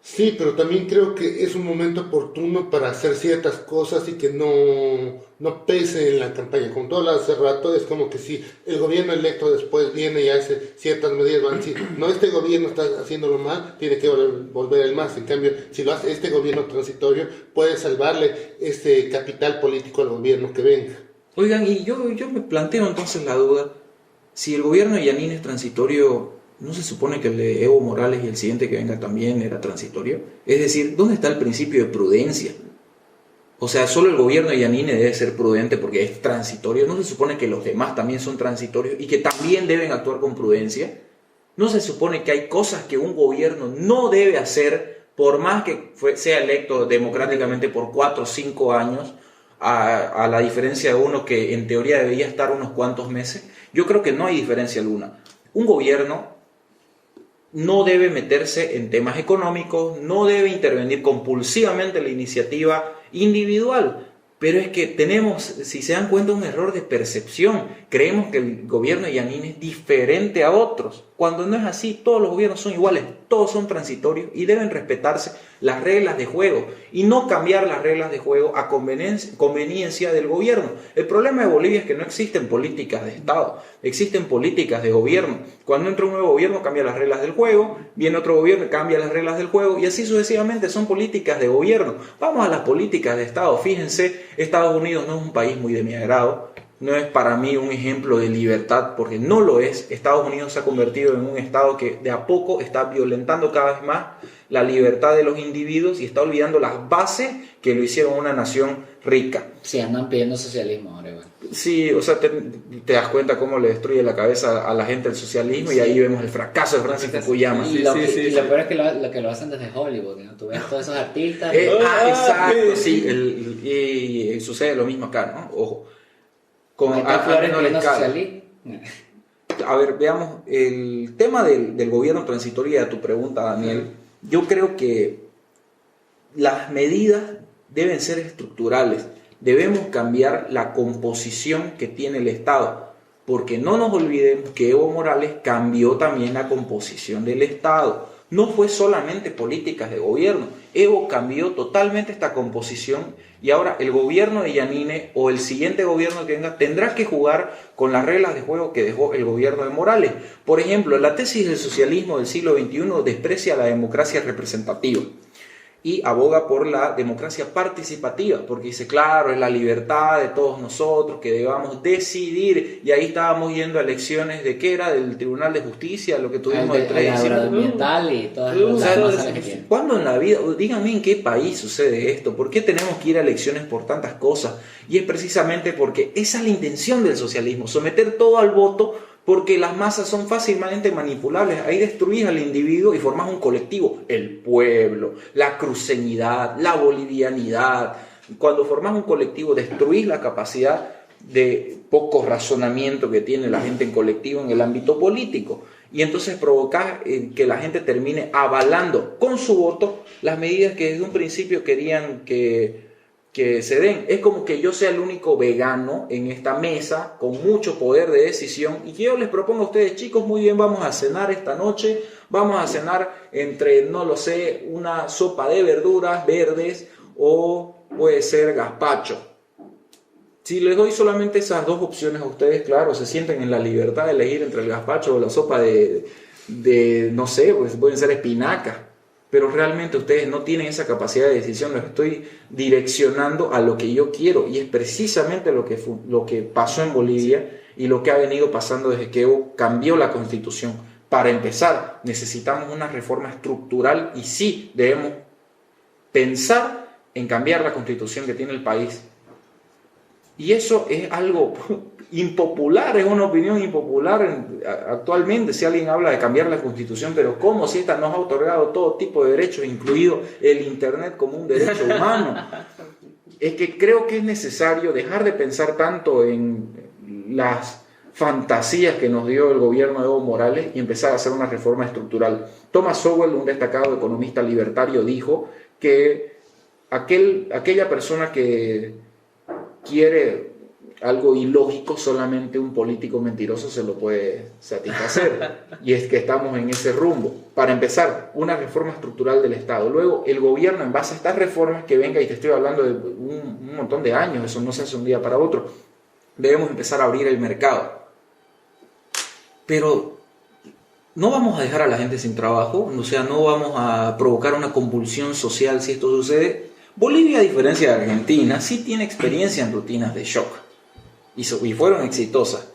Sí, pero también creo que es un momento oportuno para hacer ciertas cosas y que no pese en la campaña. Como todo lo hace rato, es como que si el gobierno electo después viene y hace ciertas medidas, van a decir, no, este gobierno está haciéndolo mal, tiene que volver el MAS. En cambio, si lo hace este gobierno transitorio, puede salvarle este capital político al gobierno que venga. Oigan, y yo me planteo entonces la duda, si el gobierno de Yanine es transitorio, ¿no se supone que el de Evo Morales y el siguiente que venga también era transitorio? Es decir, ¿dónde está el principio de prudencia? O sea, solo el gobierno de Yanine debe ser prudente porque es transitorio. ¿No se supone que los demás también son transitorios y que también deben actuar con prudencia? ¿No se supone que hay cosas que un gobierno no debe hacer por más que sea electo democráticamente por 4 o 5 años, a la diferencia de uno que en teoría debería estar unos cuantos meses? Yo creo que no hay diferencia alguna. Un gobierno no debe meterse en temas económicos, no debe intervenir compulsivamente en la iniciativa individual. Pero es que tenemos, si se dan cuenta, un error de percepción. Creemos que el gobierno de Yanine es diferente a otros. Cuando no es así, todos los gobiernos son iguales, todos son transitorios y deben respetarse las reglas de juego y no cambiar las reglas de juego a conveniencia del gobierno. El problema de Bolivia es que no existen políticas de Estado, existen políticas de gobierno. Cuando entra un nuevo gobierno cambia las reglas del juego, viene otro gobierno y cambia las reglas del juego y así sucesivamente. Son políticas de gobierno. Vamos a las políticas de Estado. Fíjense, Estados Unidos no es un país muy de mi agrado. No es para mí un ejemplo de libertad, porque no lo es. Estados Unidos se ha convertido en un estado que de a poco está violentando cada vez más la libertad de los individuos y está olvidando las bases que lo hicieron una nación rica. Sí, andan pidiendo socialismo ahora. Bueno. Sí, o sea, te das cuenta cómo le destruye la cabeza a la gente el socialismo, sí. Y ahí vemos el fracaso de Francis Fukuyama. Y lo peor es que lo hacen desde Hollywood, ¿no? Tú ves a todos esos artistas. Exacto, sí, y sucede lo mismo acá, ¿no? Ojo. A ver, veamos el tema del gobierno transitorio y a tu pregunta, Daniel. Yo creo que las medidas deben ser estructurales. Debemos cambiar la composición que tiene el Estado, porque no nos olvidemos que Evo Morales cambió también la composición del Estado. No fue solamente políticas de gobierno. Evo cambió totalmente esta composición y ahora el gobierno de Yanine o el siguiente gobierno que venga tendrá que jugar con las reglas de juego que dejó el gobierno de Morales. Por ejemplo, la tesis del socialismo del siglo XXI desprecia la democracia representativa. y aboga por la democracia participativa, porque dice, claro, es la libertad de todos nosotros, que debamos decidir, y ahí estábamos yendo a elecciones de ¿qué era? Del Tribunal de Justicia, lo que tuvimos el 3 de diciembre. Agroambiental y todas las cosas que tienen. ¿Cuándo en la vida? Díganme en qué país sucede esto, ¿por qué tenemos que ir a elecciones por tantas cosas? Y es precisamente porque esa es la intención del socialismo, someter todo al voto, porque las masas son fácilmente manipulables. Ahí destruís al individuo y formás un colectivo, el pueblo, la cruceñidad, la bolivianidad. Cuando formás un colectivo, destruís la capacidad de poco razonamiento que tiene la gente en colectivo en el ámbito político. Y entonces provocás que la gente termine avalando con su voto las medidas que desde un principio querían que se den. Es como que yo sea el único vegano en esta mesa con mucho poder de decisión y que yo les propongo a ustedes, chicos, muy bien, vamos a cenar esta noche, vamos a cenar entre, no lo sé, una sopa de verduras verdes o puede ser gazpacho. Si les doy solamente esas dos opciones a ustedes, claro, se sienten en la libertad de elegir entre el gazpacho o la sopa de no sé, pues pueden ser espinacas. Pero realmente ustedes no tienen esa capacidad de decisión, los estoy direccionando a lo que yo quiero y es precisamente lo que pasó en Bolivia y lo que ha venido pasando desde que Evo cambió la Constitución. Para empezar, necesitamos una reforma estructural y sí debemos pensar en cambiar la Constitución que tiene el país. Y eso es algo impopular, es una opinión impopular actualmente si alguien habla de cambiar la Constitución, pero ¿cómo? Si esta nos ha otorgado todo tipo de derechos, incluido el Internet como un derecho humano. Es que creo que es necesario dejar de pensar tanto en las fantasías que nos dio el gobierno de Evo Morales y empezar a hacer una reforma estructural. Thomas Sowell, un destacado economista libertario, dijo que aquella persona que quiere algo ilógico, solamente un político mentiroso se lo puede satisfacer. Y es que estamos en ese rumbo. Para empezar, una reforma estructural del Estado. Luego, el gobierno, en base a estas reformas que venga, y te estoy hablando de un montón de años, eso no se hace un día para otro, debemos empezar a abrir el mercado. Pero no vamos a dejar a la gente sin trabajo, o sea, no vamos a provocar una convulsión social si esto sucede. Bolivia, a diferencia de Argentina, sí tiene experiencia en rutinas de shock y fueron exitosas.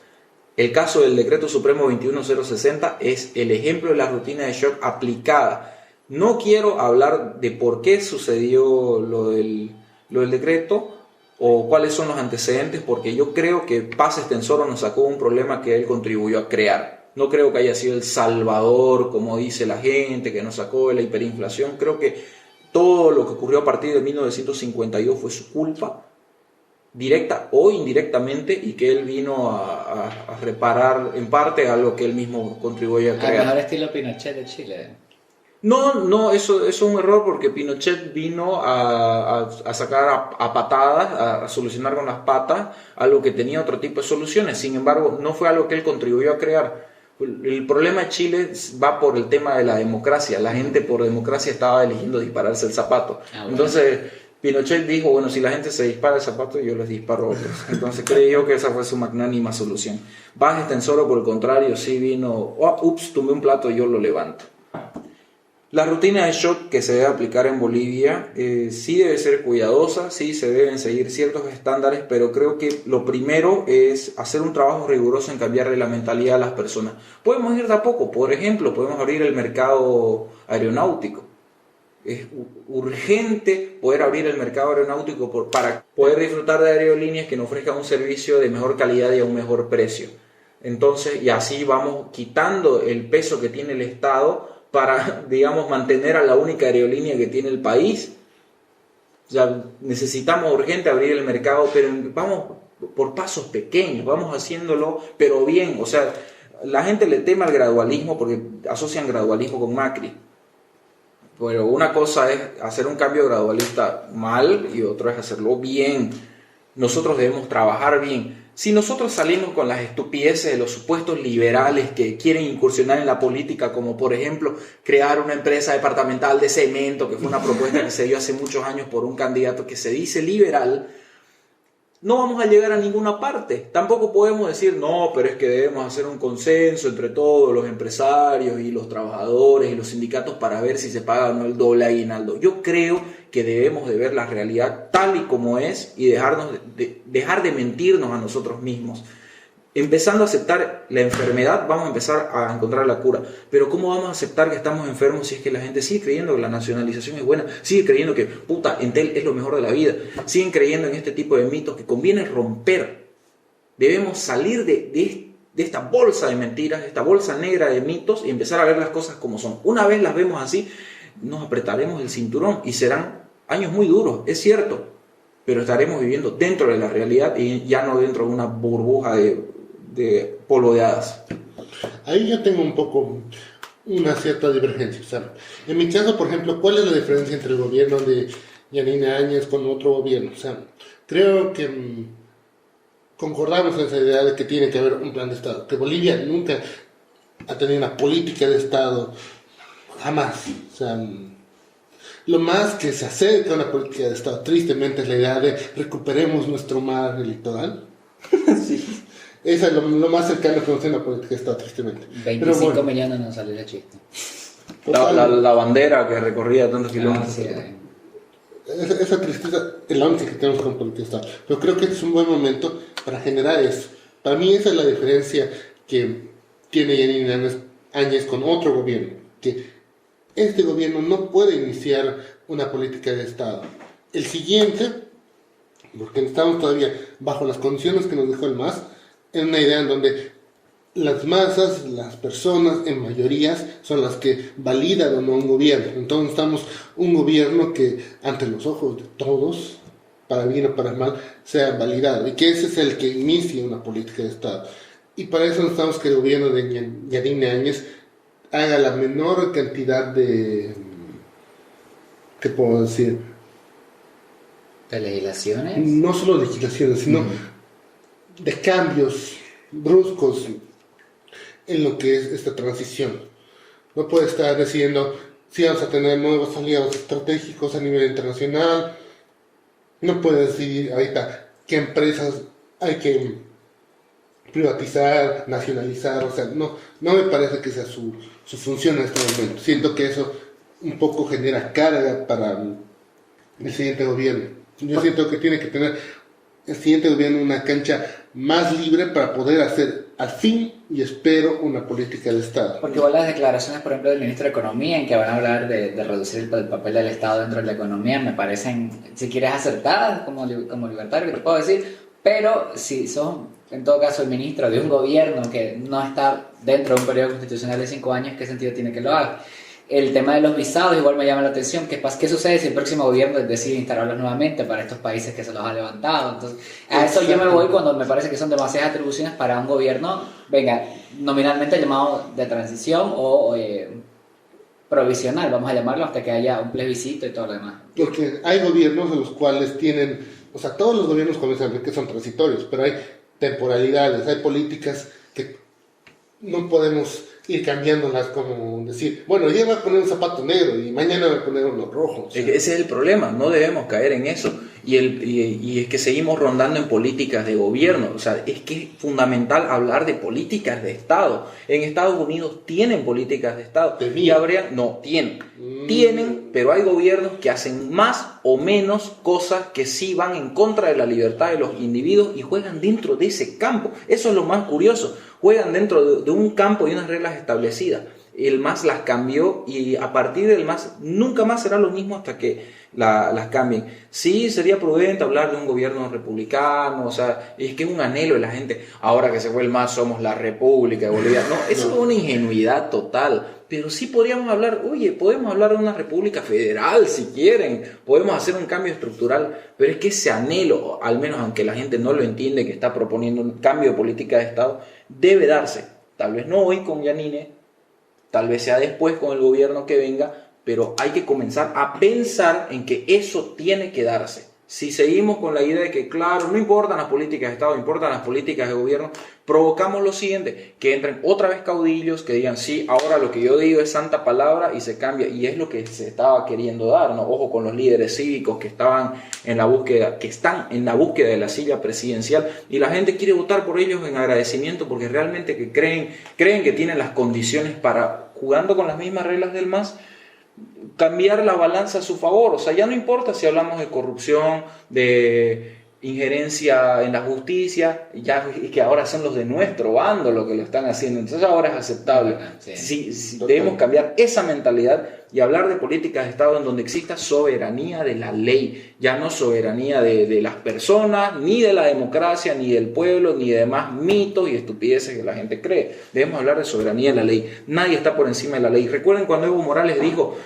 El caso del Decreto Supremo 21060 es el ejemplo de la rutina de shock aplicada. No quiero hablar de por qué sucedió lo del decreto o cuáles son los antecedentes, porque yo creo que Paz Estenssoro nos sacó un problema que él contribuyó a crear. No creo que haya sido el salvador, como dice la gente, que nos sacó de la hiperinflación. Creo que todo lo que ocurrió a partir de 1952 fue su culpa, directa o indirectamente, y que él vino a reparar en parte a lo que él mismo contribuyó a crear. Al mejor estilo Pinochet de Chile. No, eso es un error, porque Pinochet vino a sacar a patadas, a solucionar con las patas algo que tenía otro tipo de soluciones. Sin embargo, no fue algo que él contribuyó a crear. El problema de Chile va por el tema de la democracia. La gente por democracia estaba eligiendo dispararse el zapato. Bueno. Entonces Pinochet dijo, bueno, si la gente se dispara el zapato, yo les disparo a otros. Entonces creyó que esa fue su magnánima solución. Paz Estenssoro, por el contrario, sí vino, tumbé un plato y yo lo levanto. La rutina de shock que se debe aplicar en Bolivia sí debe ser cuidadosa, sí se deben seguir ciertos estándares, pero creo que lo primero es hacer un trabajo riguroso en cambiarle la mentalidad a las personas. Podemos ir de a poco, por ejemplo, podemos abrir el mercado aeronáutico. Es urgente poder abrir el mercado aeronáutico para poder disfrutar de aerolíneas que nos ofrezcan un servicio de mejor calidad y a un mejor precio. Entonces, y así vamos quitando el peso que tiene el Estado para, digamos, mantener a la única aerolínea que tiene el país. Ya necesitamos urgente abrir el mercado, pero vamos por pasos pequeños, vamos haciéndolo, pero bien. O sea, la gente le teme al gradualismo porque asocian gradualismo con Macri. Pero una cosa es hacer un cambio gradualista mal y otra es hacerlo bien. Nosotros debemos trabajar bien. Si nosotros salimos con las estupideces de los supuestos liberales que quieren incursionar en la política, como por ejemplo crear una empresa departamental de cemento, que fue una propuesta que se dio hace muchos años por un candidato que se dice liberal, no vamos a llegar a ninguna parte. Tampoco podemos decir, no, pero es que debemos hacer un consenso entre todos los empresarios y los trabajadores y los sindicatos para ver si se paga o no el doble aguinaldo. Yo creo que debemos de ver la realidad tal y como es y dejar de mentirnos a nosotros mismos. Empezando a aceptar la enfermedad, vamos a empezar a encontrar la cura. Pero ¿cómo vamos a aceptar que estamos enfermos si es que la gente sigue creyendo que la nacionalización es buena? Sigue creyendo que, Entel es lo mejor de la vida. Siguen creyendo en este tipo de mitos que conviene romper. Debemos salir de esta bolsa de mentiras, de esta bolsa negra de mitos y empezar a ver las cosas como son. Una vez las vemos así, nos apretaremos el cinturón y serán años muy duros, es cierto. Pero estaremos viviendo dentro de la realidad y ya no dentro de una burbuja de polvo de hadas. Ahí yo tengo un poco una cierta divergencia. O sea, en mi caso, por ejemplo, ¿cuál es la diferencia entre el gobierno de Yanine Áñez con otro gobierno? O sea, creo que concordamos en esa idea de que tiene que haber un plan de Estado, que Bolivia nunca ha tenido una política de Estado, jamás. O sea, lo más que se acerca a una política de Estado, tristemente, es la idea de recuperemos nuestro mar electoral. Sí. Esa es lo más cercano que nos tiene la política de Estado, tristemente. 25 millones no sale de chiste. La bandera que recorría tantos kilómetros. Sí, esa tristeza es la única que tenemos con política de Estado. Pero creo que es un buen momento para generar eso. Para mí esa es la diferencia que tiene Yanine Áñez con otro gobierno. Que este gobierno no puede iniciar una política de Estado. El siguiente, porque estamos todavía bajo las condiciones que nos dejó el MAS, en una idea en donde las masas, las personas en mayorías son las que validan o no un gobierno. Entonces estamos un gobierno que ante los ojos de todos, para bien o para mal, sea validado y que ese es el que inicie una política de Estado. Y para eso necesitamos que el gobierno de Yanine Áñez haga la menor cantidad de, ¿qué puedo decir? ¿De legislaciones? No solo legislaciones, sino de cambios bruscos en lo que es esta transición. No puede estar decidiendo si vamos a tener nuevos aliados estratégicos a nivel internacional. No puede decidir ahorita qué empresas hay que privatizar, nacionalizar. O sea, no me parece que sea su función en este momento. Siento que eso un poco genera carga para el siguiente gobierno. Yo siento que tiene que tener el siguiente gobierno una cancha más libre para poder hacer al fin, y espero, una política del Estado. Porque igual las declaraciones, por ejemplo, del ministro de Economía, en que van a hablar de reducir el papel del Estado dentro de la economía, me parecen, si quieres, acertadas como libertario, que te puedo decir, pero si son, en todo caso, el ministro de un gobierno que no está dentro de un periodo constitucional de 5 años, ¿qué sentido tiene que lo haga? El tema de los visados igual me llama la atención. ¿Qué sucede si el próximo gobierno decide instalarlos nuevamente para estos países que se los ha levantado? Entonces, a eso yo me voy cuando me parece que son demasiadas atribuciones para un gobierno, venga, nominalmente llamado de transición o provisional, vamos a llamarlo, hasta que haya un plebiscito y todo lo demás. Porque hay gobiernos en los cuales tienen, o sea, todos los gobiernos convencionales que son transitorios, pero hay temporalidades, hay políticas que no podemos ir cambiándolas, como decir, bueno, hoy voy a poner un zapato negro y mañana voy a poner uno rojo. O sea, ese es el problema, no debemos caer en eso. Y es que seguimos rondando en políticas de gobierno. O sea, es que es fundamental hablar de políticas de Estado. En Estados Unidos tienen políticas de Estado. Tienen, pero hay gobiernos que hacen más o menos cosas que sí van en contra de la libertad de los individuos y juegan dentro de ese campo. Eso es lo más curioso. Juegan dentro de un campo y unas reglas establecidas. El MAS las cambió y a partir del MAS nunca más será lo mismo hasta que las cambien. Sí, sería prudente hablar de un gobierno republicano, o sea, es que es un anhelo de la gente. Ahora que se fue el MAS somos la República de Bolivia. No, eso es una ingenuidad total. Pero sí podemos hablar de una república federal si quieren, podemos hacer un cambio estructural, pero es que ese anhelo, al menos aunque la gente no lo entiende, que está proponiendo un cambio de política de Estado, debe darse. Tal vez no hoy con Yanine, tal vez sea después con el gobierno que venga, pero hay que comenzar a pensar en que eso tiene que darse. Si seguimos con la idea de que, claro, no importan las políticas de Estado, importan las políticas de gobierno, provocamos lo siguiente, que entren otra vez caudillos, que digan, sí, ahora lo que yo digo es santa palabra y se cambia, y es lo que se estaba queriendo dar, ¿no? Ojo con los líderes cívicos que estaban en la búsqueda, que están en la búsqueda de la silla presidencial, y la gente quiere votar por ellos en agradecimiento porque realmente que creen que tienen las condiciones para, jugando con las mismas reglas del MAS, cambiar la balanza a su favor. O sea, ya no importa si hablamos de corrupción, de injerencia en la justicia, ya es que ahora son los de nuestro bando los que lo están haciendo, entonces ahora es aceptable. Sí, debemos cambiar esa mentalidad y hablar de políticas de Estado en donde exista soberanía de la ley, ya no soberanía de las personas, ni de la democracia, ni del pueblo, ni de demás mitos y estupideces que la gente cree. Debemos hablar de soberanía de la ley. Nadie está por encima de la ley. Recuerden cuando Evo Morales dijo,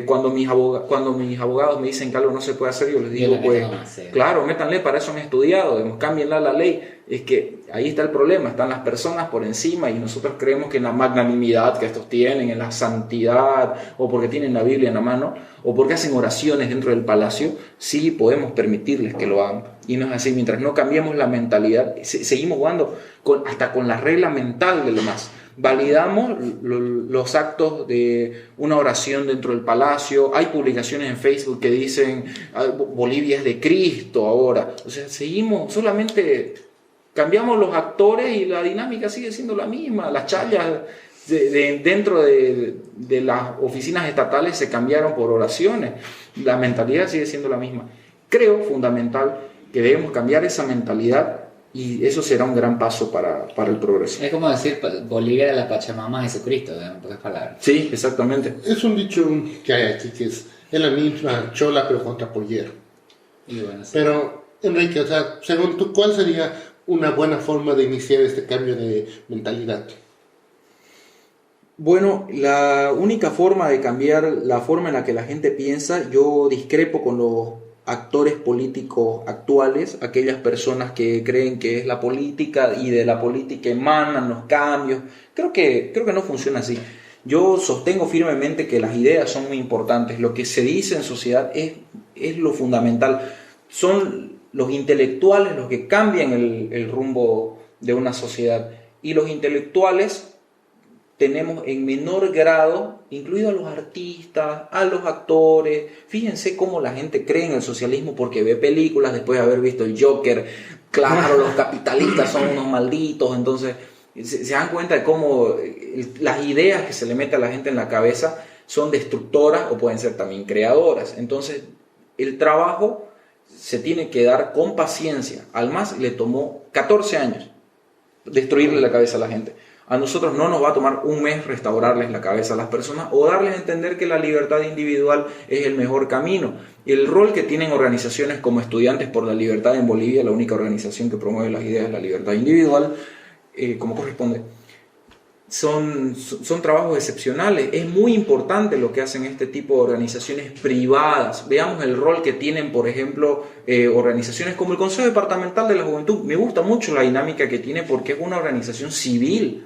cuando mis abogados me dicen que algo no se puede hacer, yo les digo, pues, claro, métanle, para eso han estudiado, cámbienla la ley. Es que ahí está el problema, están las personas por encima y nosotros creemos que en la magnanimidad que estos tienen, en la santidad, o porque tienen la Biblia en la mano, o porque hacen oraciones dentro del palacio, sí podemos permitirles que lo hagan. Y no es así, mientras no cambiemos la mentalidad, seguimos jugando hasta con la regla mental de lo más. Validamos los actos de una oración dentro del palacio, hay publicaciones en Facebook que dicen Bolivia es de Cristo ahora, o sea, seguimos, solamente cambiamos los actores y la dinámica sigue siendo la misma. Las chayas dentro de las oficinas estatales se cambiaron por oraciones, la mentalidad sigue siendo la misma. Creo fundamental que debemos cambiar esa mentalidad y eso será un gran paso para el progreso. Es como decir Bolivia de la Pachamama a Jesucristo, en pocas palabras. Sí, exactamente. Es un dicho que hay aquí que es la misma chola pero contra pollero. Y bueno, sí. Pero, Enrique, o sea, según tú, ¿cuál sería una buena forma de iniciar este cambio de mentalidad? Bueno, la única forma de cambiar la forma en la que la gente piensa, yo discrepo con los actores políticos actuales, aquellas personas que creen que es la política y de la política emanan los cambios. Creo que no funciona así. Yo sostengo firmemente que las ideas son muy importantes. Lo que se dice en sociedad es lo fundamental. Son los intelectuales los que cambian el rumbo de una sociedad. Y los intelectuales tenemos en menor grado, incluido a los artistas, a los actores. Fíjense cómo la gente cree en el socialismo porque ve películas después de haber visto el Joker. Claro, los capitalistas son unos malditos. Entonces se dan cuenta de cómo las ideas que se le mete a la gente en la cabeza son destructoras o pueden ser también creadoras. Entonces el trabajo se tiene que dar con paciencia. Al MAS le tomó 14 años destruirle la cabeza a la gente. A nosotros no nos va a tomar un mes restaurarles la cabeza a las personas o darles a entender que la libertad individual es el mejor camino. El rol que tienen organizaciones como Estudiantes por la Libertad en Bolivia, la única organización que promueve las ideas de la libertad individual, como corresponde, son trabajos excepcionales. Es muy importante lo que hacen este tipo de organizaciones privadas. Veamos el rol que tienen, por ejemplo, organizaciones como el Consejo Departamental de la Juventud. Me gusta mucho la dinámica que tiene porque es una organización civil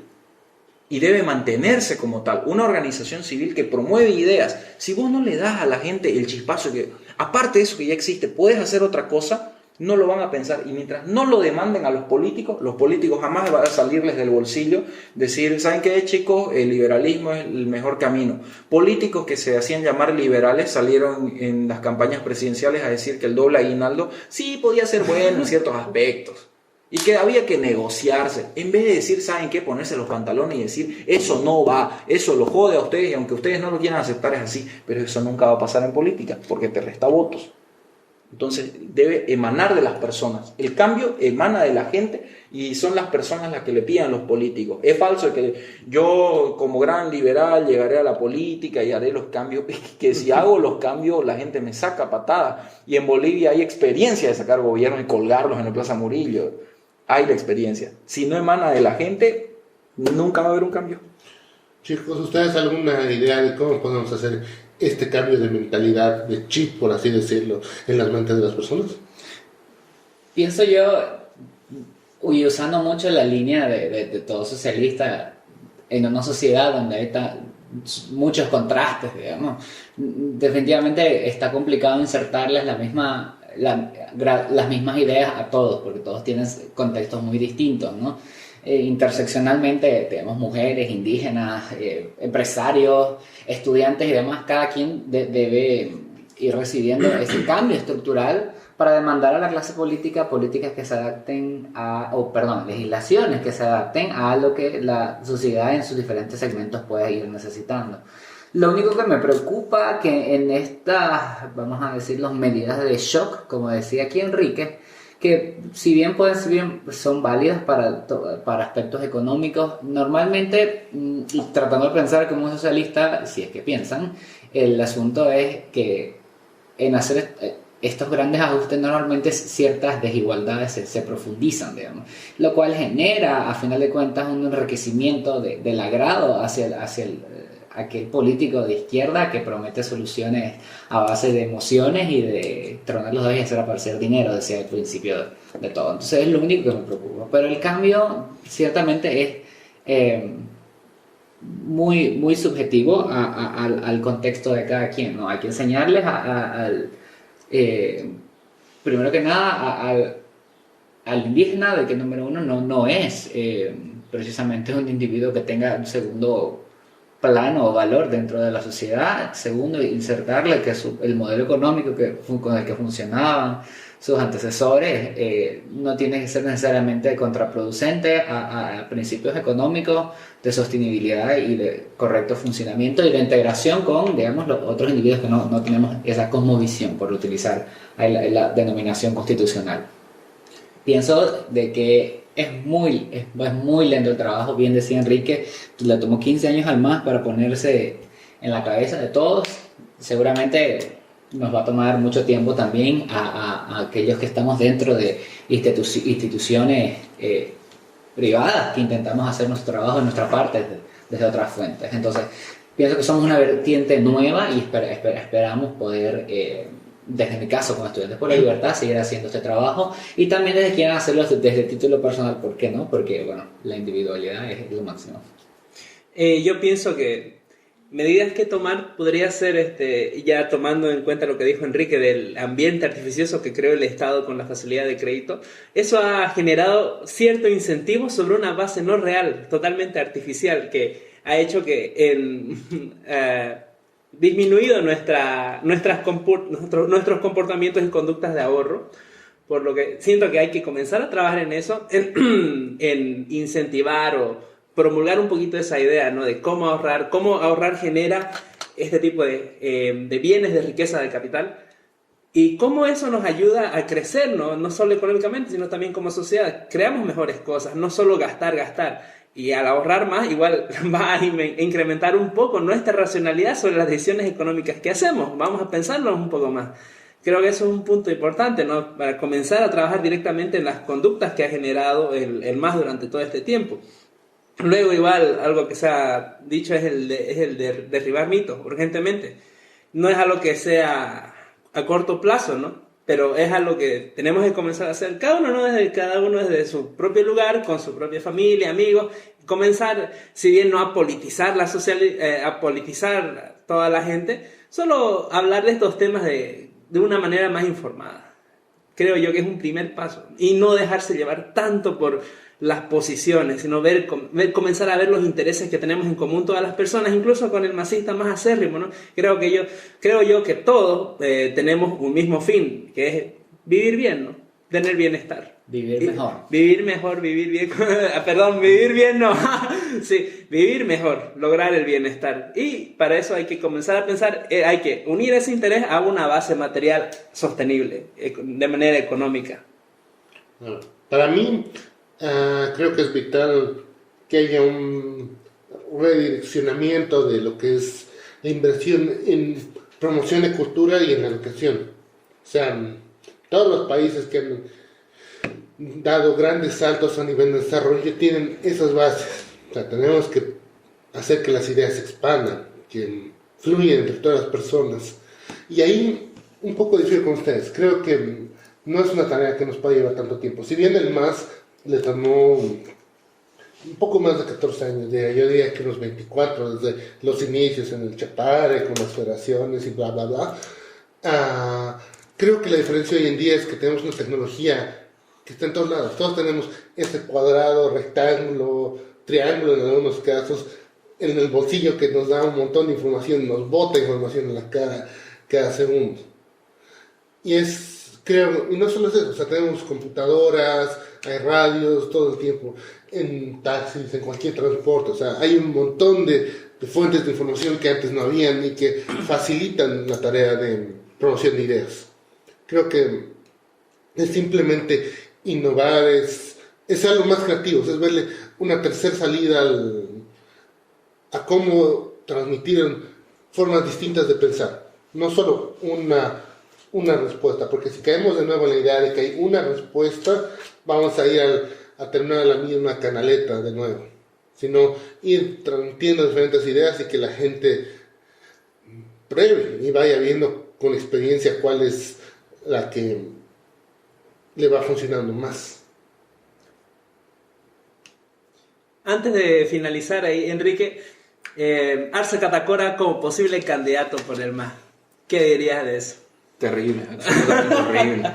y debe mantenerse como tal, una organización civil que promueve ideas. Si vos no le das a la gente el chispazo, que aparte de eso que ya existe, puedes hacer otra cosa, no lo van a pensar. Y mientras no lo demanden a los políticos jamás van a salirles del bolsillo decir, ¿saben qué, chicos? El liberalismo es el mejor camino. Políticos que se hacían llamar liberales salieron en las campañas presidenciales a decir que el doble aguinaldo sí podía ser bueno en ciertos aspectos y que había que negociarse, en vez de decir, ¿saben qué? Ponerse los pantalones y decir, eso no va, eso lo jode a ustedes y aunque ustedes no lo quieran aceptar es así, pero eso nunca va a pasar en política porque te resta votos. Entonces debe emanar de las personas. El cambio emana de la gente y son las personas las que le piden a los políticos. Es falso que yo como gran liberal llegaré a la política y haré los cambios. Que si hago los cambios la gente me saca patada. Y en Bolivia hay experiencia de sacar gobierno y colgarlos en la Plaza Murillo. Hay la experiencia. Si no emana de la gente, nunca va a haber un cambio. Chicos, ¿ustedes alguna idea de cómo podemos hacer este cambio de mentalidad, de chip, por así decirlo, en las mentes de las personas? Pienso yo, y usando mucho la línea de todo socialista, en una sociedad donde hay muchos contrastes, digamos, definitivamente está complicado insertarles la misma las mismas ideas a todos, porque todos tienen contextos muy distintos, ¿no? Interseccionalmente tenemos mujeres, indígenas, empresarios, estudiantes y demás. Cada quien debe ir recibiendo ese cambio estructural para demandar a la clase política políticas que se adapten legislaciones que se adapten a lo que la sociedad en sus diferentes segmentos pueda ir necesitando. Lo único que me preocupa que en estas, vamos a decir, las medidas de shock, como decía aquí Enrique, que si bien son válidas para aspectos económicos, normalmente, y tratando de pensar como un socialista, si es que piensan, el asunto es que en hacer estos grandes ajustes normalmente ciertas desigualdades se profundizan, digamos, lo cual genera, a final de cuentas, un enriquecimiento del agrado hacia aquel político de izquierda que promete soluciones a base de emociones y de tronar los dedos y hacer aparecer dinero, decía al principio de todo. Entonces es lo único que me preocupa. Pero el cambio ciertamente es muy, muy subjetivo al contexto de cada quien, ¿no? Hay que enseñarles primero que nada al indígena de que número uno no es precisamente un individuo que tenga un segundo plano o valor dentro de la sociedad. Segundo, insertarle que el modelo económico con el que funcionaban sus antecesores no tiene que ser necesariamente contraproducente a principios económicos de sostenibilidad y de correcto funcionamiento y de integración con, digamos, los otros individuos que no tenemos esa cosmovisión, por utilizar la denominación constitucional. Pienso de que es muy lento el trabajo. Bien decía Enrique, le tomó 15 años al MAS para ponerse en la cabeza de todos. Seguramente nos va a tomar mucho tiempo también a aquellos que estamos dentro de instituciones privadas que intentamos hacer nuestro trabajo en nuestra parte desde otras fuentes. Entonces, pienso que somos una vertiente nueva y esperamos poder, desde mi caso como Estudiantes por la Libertad, seguir haciendo este trabajo, y también desde quieran hacerlo desde título personal. ¿Por qué no? Porque, bueno, la individualidad es lo máximo. Yo pienso que medidas que tomar podría ser, ya tomando en cuenta lo que dijo Enrique del ambiente artificioso que creó el Estado con la facilidad de crédito. Eso ha generado cierto incentivo sobre una base no real, totalmente artificial, que ha hecho que disminuido nuestros comportamientos y conductas de ahorro, por lo que siento que hay que comenzar a trabajar en eso, en incentivar o promulgar un poquito esa idea, ¿no? De cómo ahorrar genera este tipo de bienes de riqueza de capital, y cómo eso nos ayuda a crecer, no solo económicamente, sino también como sociedad. Creamos mejores cosas, no solo gastar. Y al ahorrar más, igual va a incrementar un poco nuestra racionalidad sobre las decisiones económicas que hacemos. Vamos a pensarlo un poco más. Creo que eso es un punto importante, ¿no? Para comenzar a trabajar directamente en las conductas que ha generado el MAS durante todo este tiempo. Luego, igual, algo que se ha dicho es el de derribar mitos urgentemente. No es algo que sea a corto plazo, ¿no? Pero es algo que tenemos que comenzar a hacer cada uno desde su propio lugar, con su propia familia, amigos. Comenzar, si bien no a politizar a politizar toda la gente, solo hablar de estos temas de una manera más informada. Creo yo que es un primer paso. Y no dejarse llevar tanto por las posiciones, sino comenzar a ver los intereses que tenemos en común todas las personas, incluso con el masista más acérrimo, ¿no? Creo yo que todos tenemos un mismo fin, que es vivir bien, ¿no? Tener bienestar. Vivir mejor. Vivir mejor, vivir bien. Perdón, vivir bien no. Sí, vivir mejor, lograr el bienestar. Y para eso hay que comenzar a pensar, hay que unir ese interés a una base material sostenible, de manera económica. Para mí, creo que es vital que haya un redireccionamiento de lo que es la inversión en promoción de cultura y en educación. O sea, todos los países que han dado grandes saltos a nivel de desarrollo tienen esas bases. O sea, tenemos que hacer que las ideas se expandan, que fluyan entre todas las personas. Y ahí un poco difiero con ustedes. Creo que no es una tarea que nos pueda llevar tanto tiempo. Si bien el MAS le tomó un poco más de 14 años, yo diría que unos 24, desde los inicios en el Chapare, con las federaciones y bla, bla, bla. Creo que la diferencia hoy en día es que tenemos una tecnología que está en todos lados. Todos tenemos ese cuadrado, rectángulo, triángulo en algunos casos, en el bolsillo, que nos da un montón de información, nos bota información en la cara cada segundo. Y creo, y no solo es eso, o sea, tenemos computadoras, hay radios todo el tiempo, en taxis, en cualquier transporte, o sea, hay un montón de fuentes de información que antes no habían y que facilitan la tarea de promoción de ideas. Creo que es simplemente innovar, es algo más creativo, es verle una tercera salida a cómo transmitir formas distintas de pensar, no solo una respuesta, porque si caemos de nuevo en la idea de que hay una respuesta, vamos a ir a terminar la misma canaleta de nuevo, sino ir transmitiendo diferentes ideas y que la gente pruebe y vaya viendo con experiencia cuál es la que le va funcionando más. Antes de finalizar ahí, Enrique, Arce Catacora como posible candidato por el MAS, ¿qué dirías de eso? Terrible, absolutamente horrible.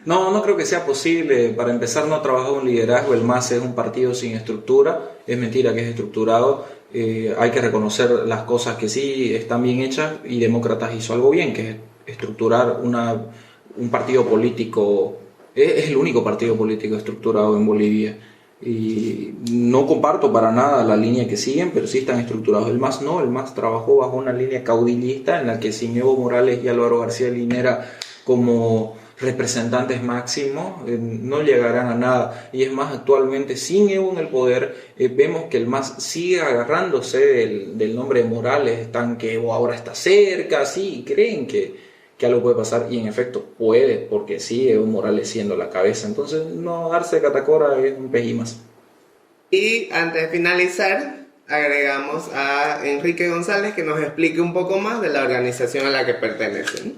No creo que sea posible. Para empezar, no ha trabajado un liderazgo. El MAS es un partido sin estructura. Es mentira que es estructurado. Hay que reconocer las cosas que sí están bien hechas, y Demócratas hizo algo bien, que es estructurar un partido político. Es el único partido político estructurado en Bolivia. Y no comparto para nada la línea que siguen, pero sí están estructurados. El MAS no, el MAS trabajó bajo una línea caudillista en la que sin Evo Morales y Álvaro García Linera como representantes máximos no llegarán a nada. Y es más, actualmente sin Evo en el poder, vemos que el MAS sigue agarrándose del nombre de Morales. Están que Evo ahora está cerca, sí, creen que algo puede pasar, y en efecto puede, porque sigue Evo Morales siendo la cabeza. Entonces, no, Arce Catacora es un pejimas. Y antes de finalizar, agregamos a Enrique González que nos explique un poco más de la organización a la que pertenecen.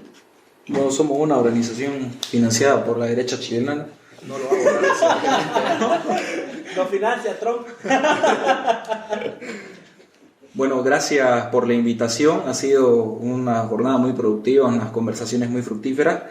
Bueno, somos una organización financiada por la derecha chilena. No lo hago. ¿No financia Trump? Bueno, gracias por la invitación. Ha sido una jornada muy productiva, unas conversaciones muy fructíferas.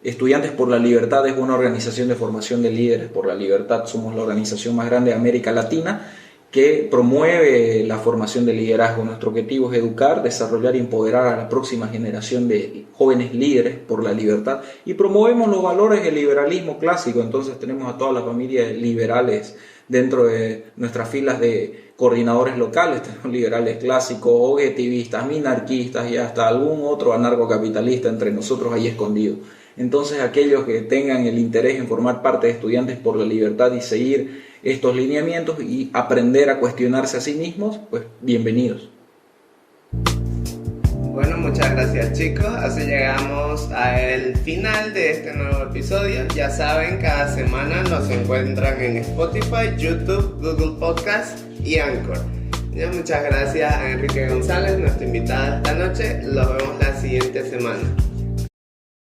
Estudiantes por la Libertad es una organización de formación de líderes por la libertad. Somos la organización más grande de América Latina que promueve la formación de liderazgo. Nuestro objetivo es educar, desarrollar y empoderar a la próxima generación de jóvenes líderes por la libertad, y promovemos los valores del liberalismo clásico. Entonces tenemos a toda la familia de liberales dentro de nuestras filas de coordinadores locales. Tenemos liberales clásicos, objetivistas, minarquistas y hasta algún otro anarcocapitalista entre nosotros ahí escondido. Entonces, aquellos que tengan el interés en formar parte de Estudiantes por la Libertad y seguir estos lineamientos y aprender a cuestionarse a sí mismos, pues bienvenidos. Bueno, muchas gracias, chicos. Así llegamos al final de este nuevo episodio. Ya saben, cada semana nos encuentran en Spotify, YouTube, Google Podcast y Anchor. Ya, muchas gracias a Enrique González, nuestro invitado esta noche. Los vemos la siguiente semana.